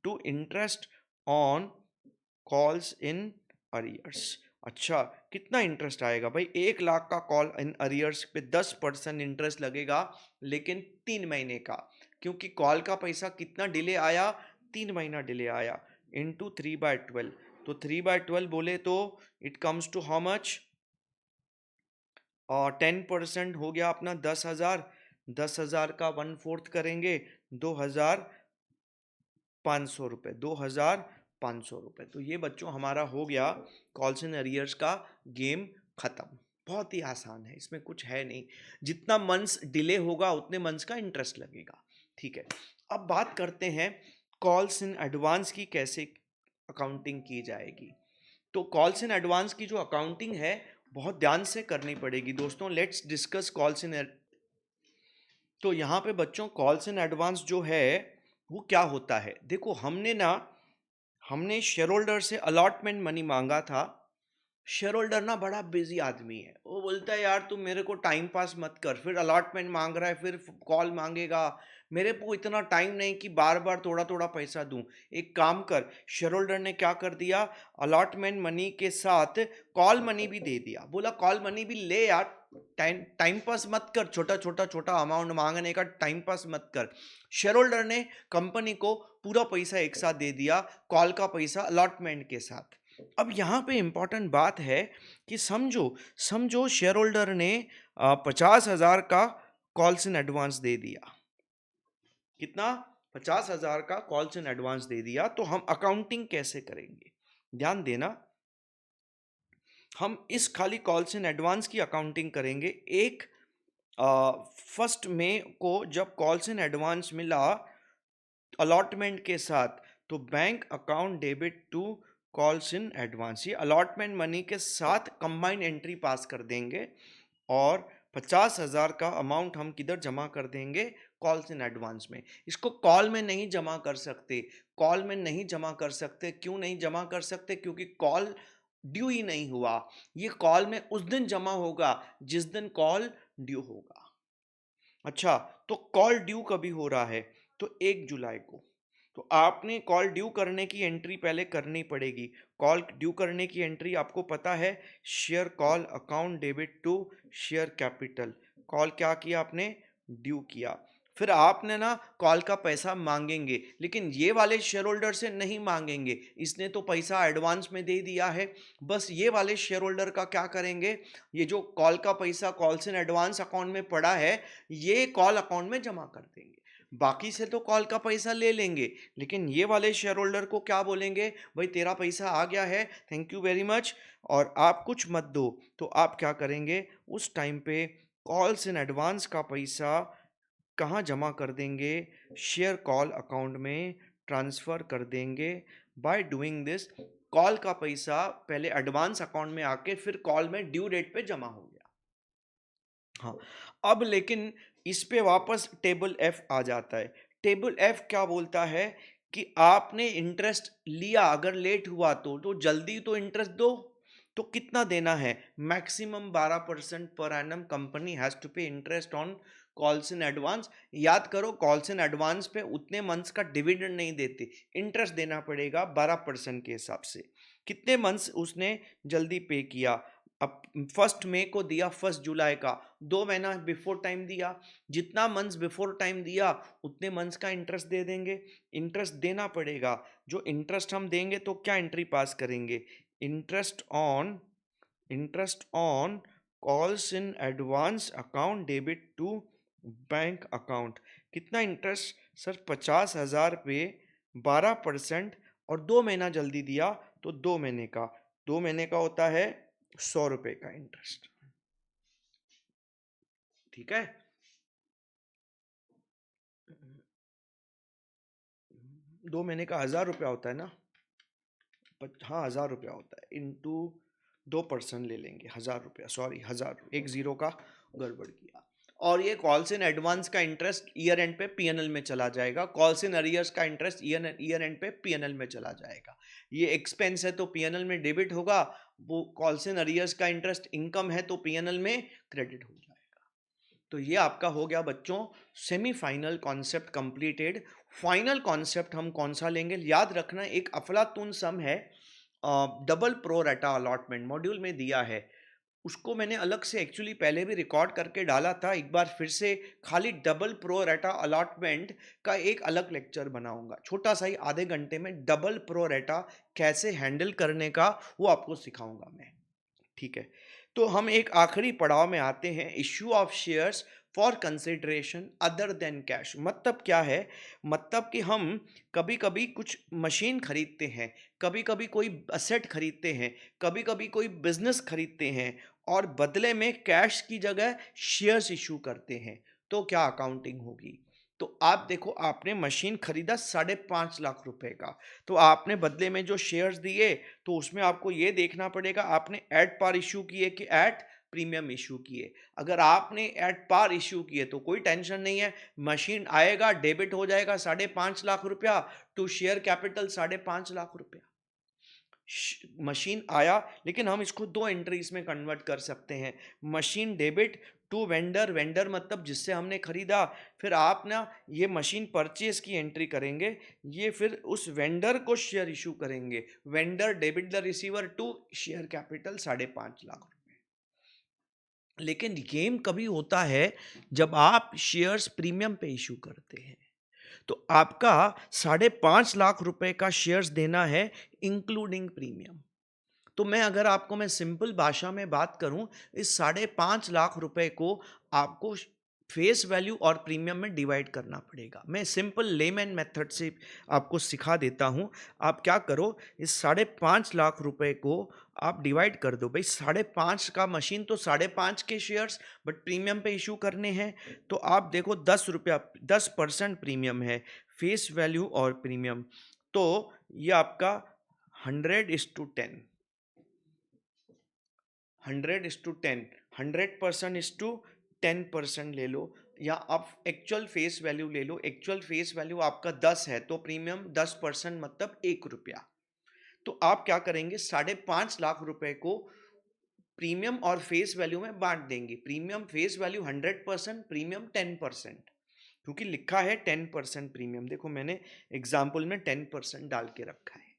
to interest on calls in arrears. अच्छा, कितना इंटरेस्ट आएगा भाई, 1 लाख का कॉल इन अरियर्स पे 10% इंटरेस्ट लगेगा, लेकिन 3 महीने का, क्योंकि कॉल का पैसा कितना डिले आया, 3 महीना डिले आया, इंटू 3/12। तो 3/12 बोले तो it comes to how much, और 10% हो गया अपना 10,000। 10,000 का 1/4 करेंगे 2,500 रुपये, 2,500 रुपये। तो ये बच्चों हमारा हो गया कॉल्स इन अरियर्स का गेम खत्म। बहुत ही आसान है, इसमें कुछ है नहीं, जितना मंथ्स डिले होगा उतने मंथ्स का इंटरेस्ट लगेगा। ठीक है, अब बात करते हैं कॉल्स इन एडवांस की कैसे अकाउंटिंग की जाएगी। तो कॉल्स इन एडवांस की जो अकाउंटिंग है बहुत ध्यान से करनी पड़ेगी दोस्तों। Let's discuss calls in. तो यहाँ पे बच्चों कॉल्स इन एडवांस जो है वो क्या होता है, देखो हमने शेयर होल्डर से अलॉटमेंट मनी मांगा था। शेयर होल्डर ना बड़ा बिजी आदमी है, वो बोलता है यार तू मेरे को टाइम पास मत कर, फिर अलॉटमेंट मांग रहा है, फिर कॉल मांगेगा, मेरे को इतना टाइम नहीं कि बार बार थोड़ा थोड़ा पैसा दूं। एक काम कर, शेयर होल्डर ने क्या कर दिया, अलॉटमेंट मनी के साथ कॉल मनी भी दे दिया। बोला कॉल मनी भी ले यार, टाइम टाइम पास मत कर, छोटा छोटा छोटा अमाउंट मांगने का टाइम पास मत कर। शेयर होल्डर ने कंपनी को पूरा पैसा एक साथ दे दिया, कॉल का पैसा अलॉटमेंट के साथ। अब यहाँ पे इंपॉर्टेंट बात है कि समझो समझो शेयर होल्डर ने 50,000 का कॉल्स इन एडवांस दे दिया। कितना, 50,000 का कॉल्स इन एडवांस दे दिया। तो हम अकाउंटिंग कैसे करेंगे, ध्यान देना, हम इस खाली कॉल्स इन एडवांस की अकाउंटिंग करेंगे। एक 1 मई को जब कॉल्स इन एडवांस मिला अलॉटमेंट के साथ, तो bank account debit to calls in advance, ये अलॉटमेंट मनी के साथ कंबाइंड एंट्री पास कर देंगे, और 50,000 का अमाउंट हम किधर जमा कर देंगे, कॉल्स इन एडवांस में। इसको कॉल में नहीं जमा कर सकते, कॉल में नहीं जमा कर सकते। क्यों नहीं जमा कर सकते, क्योंकि कॉल ड्यू ही नहीं हुआ। ये कॉल में उस दिन जमा होगा जिस दिन कॉल ड्यू होगा। अच्छा, तो कॉल ड्यू कभी हो रहा है, तो 1 जुलाई को। तो आपने कॉल ड्यू करने की एंट्री पहले करनी पड़ेगी। कॉल ड्यू करने की एंट्री आपको पता है, share call account debit to share capital. Call क्या किया आपने, ड्यू किया। फिर आपने ना कॉल का पैसा मांगेंगे, लेकिन ये वाले शेयर होल्डर से नहीं मांगेंगे, इसने तो पैसा एडवांस में दे दिया है। बस ये वाले शेयर होल्डर का क्या करेंगे, ये जो कॉल का पैसा कॉल्स इन एडवांस अकाउंट में पड़ा है ये कॉल अकाउंट में जमा कर देंगे। बाकी से तो कॉल का पैसा ले लेंगे, लेकिन ये वाले शेयर होल्डर को क्या बोलेंगे, भाई तेरा पैसा आ गया है, थैंक यू वेरी मच, और आप कुछ मत दो। तो आप क्या करेंगे उस टाइम पे, कॉल्स इन एडवांस का पैसा कहाँ जमा कर देंगे, शेयर कॉल अकाउंट में ट्रांसफ़र कर देंगे। बाय डूइंग दिस, कॉल का पैसा पहले एडवांस अकाउंट में आके फिर कॉल में ड्यू डेट पे जमा हो गया। हाँ, अब लेकिन इस पे वापस टेबल एफ आ जाता है। टेबल एफ क्या बोलता है कि आपने इंटरेस्ट लिया, अगर लेट हुआ तो जल्दी तो इंटरेस्ट दो। तो कितना देना है, maximum 12% per annum company has to pay interest on calls in advance. याद करो, कॉल्स इन एडवांस पे उतने मंथ्स का डिविडेंड नहीं देते, इंटरेस्ट देना पड़ेगा 12% के हिसाब से। कितने मंथ्स उसने जल्दी पे किया, अब 1 मई को दिया, 1 जुलाई का, 2 महीना बिफोर टाइम दिया, जितना मंथ्स बिफोर टाइम दिया उतने मंथ्स का इंटरेस्ट दे देंगे। इंटरेस्ट देना पड़ेगा, जो इंटरेस्ट हम देंगे तो क्या एंट्री पास करेंगे, interest on calls in advance account debit to bank account. कितना इंटरेस्ट सर, 50,000 पे 12%, और 2 महीना जल्दी दिया तो 2 महीने का, 2 महीने का होता है 100 रुपए का इंटरेस्ट। ठीक है, 2 महीने का 1,000 रुपया होता है ना, हाँ 1,000 रुपया होता है, इंटू 2% ले लेंगे, 1,000 रुपया, सॉरी 1,000, एक जीरो का गड़बड़ किया। और ये कॉल्स इन एडवांस का इंटरेस्ट ईयर एंड पे पीएनएल में चला जाएगा, कॉल्स इन अरियर्स का इंटरेस्ट ईयर एंड पे पीएनएल में चला जाएगा। ये एक्सपेंस है तो पीएनएल में डेबिट होगा, वो कॉल्स इन अरियर्स का इंटरेस्ट इनकम है तो पीएनएल में क्रेडिट हो जाएगा। तो ये आपका हो गया बच्चों semifinal concept completed. Final concept हम कौन सा लेंगे, याद रखना, एक अफलातून सम है, डबल प्रो रेटा अलॉटमेंट मॉड्यूल में दिया है। उसको मैंने अलग से एक्चुअली पहले भी रिकॉर्ड करके डाला था, एक बार फिर से खाली डबल प्रो रेटा अलॉटमेंट का एक अलग लेक्चर बनाऊंगा, छोटा सा ही, आधे घंटे में डबल प्रो रेटा कैसे हैंडल करने का वो आपको सिखाऊंगा मैं। ठीक है, तो हम एक आखिरी पड़ाव में आते हैं, issue of shares for consideration other than cash. मतलब क्या है, मतलब कि हम कभी कभी कुछ मशीन खरीदते हैं, कभी कभी कोई असेट खरीदते हैं, कभी कभी कोई बिजनेस खरीदते हैं, और बदले में कैश की जगह शेयर्स इशू करते हैं, तो क्या अकाउंटिंग होगी। तो आप देखो, आपने मशीन खरीदा 5.5 लाख रुपए का, तो आपने बदले में जो शेयर्स दिए, तो उसमें आपको ये देखना पड़ेगा आपने एट पार इशू किए कि एट प्रीमियम इशू किए। अगर आपने एट पार इशू किए तो कोई टेंशन नहीं है, मशीन आएगा, डेबिट हो जाएगा 5.5 लाख रुपया टू शेयर कैपिटल 5.5 लाख रुपया। मशीन आया, लेकिन हम इसको दो एंट्रीज में कन्वर्ट कर सकते हैं, machine debit to vendor, vendor मतलब जिससे हमने खरीदा, फिर आप ना ये मशीन परचेज की एंट्री करेंगे, ये फिर उस वेंडर को शेयर इशू करेंगे, vendor debit the receiver to share capital 5.5 lakh. लेकिन गेम कभी होता है जब आप शेयर्स प्रीमियम पे इशू करते हैं, तो आपका 5.5 लाख रुपए का शेयर्स देना है इंक्लूडिंग प्रीमियम। तो मैं सिंपल भाषा में बात करूं, इस 5.5 लाख रुपए को आपको फेस वैल्यू और प्रीमियम में डिवाइड करना पड़ेगा। मैं सिंपल लेमैन मेथड से आपको सिखा देता हूं। आप क्या करो, इस 5.5 लाख रुपए को आप डिवाइड कर दो, भाई 5.5 का मशीन तो 5.5 के शेयर्स, बट प्रीमियम पे इशू करने हैं, तो आप देखो 10 रुपया, 10% प्रीमियम है, फेस वैल्यू और प्रीमियम, तो ये आपका 100:10, 100:10, 100% ले लो, या आप एक्चुअल फेस वैल्यू ले लो, एक्चुअल फेस वैल्यू आपका 10 है तो प्रीमियम 10% मतलब 1 रुपया। तो आप क्या करेंगे, 5.5 लाख रुपए को प्रीमियम और फेस वैल्यू में बांट देंगे, प्रीमियम फेस वैल्यू 100%, प्रीमियम 10%, क्योंकि लिखा है 10% प्रीमियम, देखो मैंने एग्जाम्पल में 10% डाल के रखा है।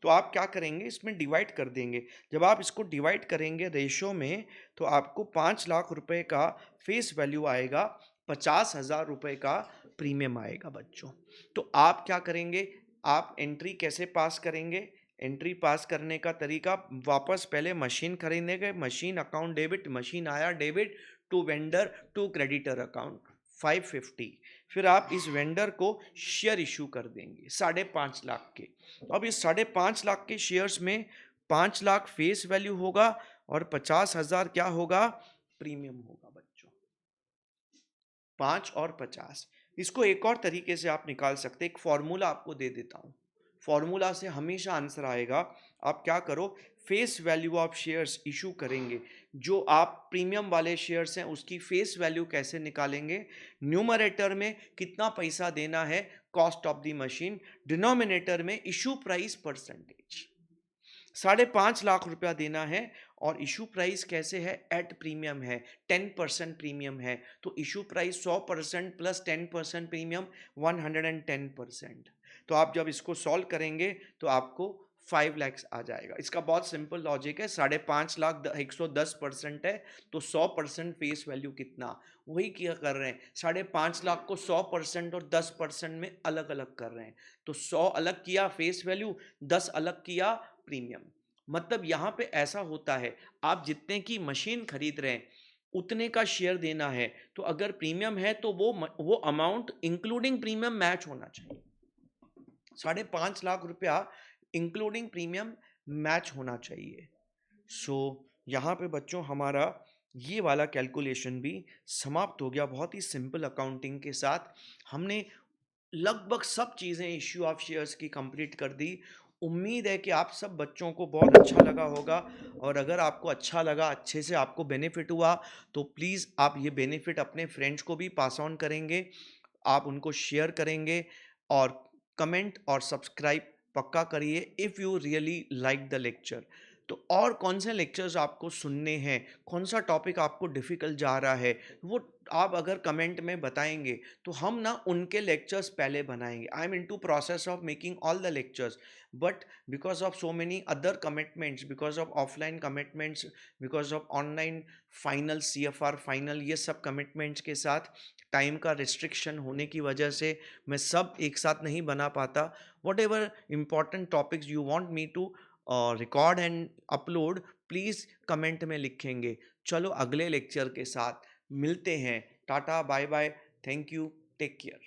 तो आप क्या करेंगे, इसमें डिवाइड कर देंगे, जब आप इसको डिवाइड करेंगे रेशो में, तो आपको 5 लाख रुपए का फेस वैल्यू आएगा, 50,000 रुपए का प्रीमियम आएगा बच्चों। तो आप क्या करेंगे, आप एंट्री कैसे पास करेंगे, एंट्री पास करने का तरीका, वापस पहले मशीन खरीदने गए, मशीन अकाउंट डेबिट, मशीन आया debit to vendor to creditor account, 550। फिर आप इस वेंडर को शेयर इशू कर देंगे 5.5 लाख के। अब इस 5.5 लाख के शेयर्स में 5 लाख फेस वैल्यू होगा और 50,000 क्या होगा, प्रीमियम होगा बच्चों। 5 और 50, इसको एक और तरीके से आप निकाल सकते, एक फॉर्मूला आपको दे देता हूं, फॉर्मूला से हमेशा आंसर आएगा। आप क्या करो, face value of shares issue करेंगे, जो आप प्रीमियम वाले शेयर्स हैं उसकी फेस वैल्यू कैसे निकालेंगे, न्यूमरेटर में कितना पैसा देना है, cost of the machine, denominator में इशू प्राइस परसेंटेज। 5.5 लाख रुपया देना है और इशू प्राइस कैसे है, एट प्रीमियम है, 10% प्रीमियम है, तो इशू प्राइस 100% प्लस 10% प्रीमियम 110%। तो आप जब इसको सॉल्व करेंगे तो आपको 5 लैक्स आ जाएगा। इसका बहुत सिंपल लॉजिक है, 5.5 लाख 110% है, तो 100% फेस वैल्यू कितना, वही क्या कर रहे हैं, 5.5 लाख को 100% और 10% में अलग अलग कर रहे हैं। तो 100 अलग किया फेस वैल्यू, 10 अलग किया प्रीमियम। मतलब यहां पे ऐसा होता है, आप जितने की मशीन खरीद रहे हैं उतने का शेयर देना है, तो अगर प्रीमियम है तो वो अमाउंट इंक्लूडिंग प्रीमियम मैच होना चाहिए। 5.5 लाख रुपया इंक्लूडिंग प्रीमियम मैच होना चाहिए। सो यहाँ पे बच्चों हमारा ये वाला कैलकुलेशन भी समाप्त हो गया। बहुत ही सिंपल अकाउंटिंग के साथ हमने लगभग सब चीज़ें इश्यू ऑफ शेयर्स की कंप्लीट कर दी। उम्मीद है कि आप सब बच्चों को बहुत अच्छा लगा होगा, और अगर आपको अच्छा लगा, अच्छे से आपको बेनिफिट हुआ, तो प्लीज़ आप ये बेनिफिट अपने फ्रेंड्स को भी पास ऑन करेंगे, आप उनको शेयर करेंगे, और कमेंट और सब्सक्राइब पक्का करिए if you really like the lecture. तो और कौन से लेक्चर्स आपको सुनने हैं, कौन सा टॉपिक आपको डिफ़िकल्ट जा रहा है, वो आप अगर कमेंट में बताएंगे तो हम ना उनके लेक्चर्स पहले बनाएंगे। I am into process of making all the lectures, but because of so many other commitments, because of offline commitments, because of online final, CFR final, ये सब कमिटमेंट्स के साथ टाइम का रिस्ट्रिक्शन होने की वजह से मैं सब एक साथ नहीं बना पाता। Whatever important topics you want me to record and upload, please comment में लिखेंगे। चलो अगले लेक्चर के साथ मिलते हैं। Tata bye bye, thank you, take care.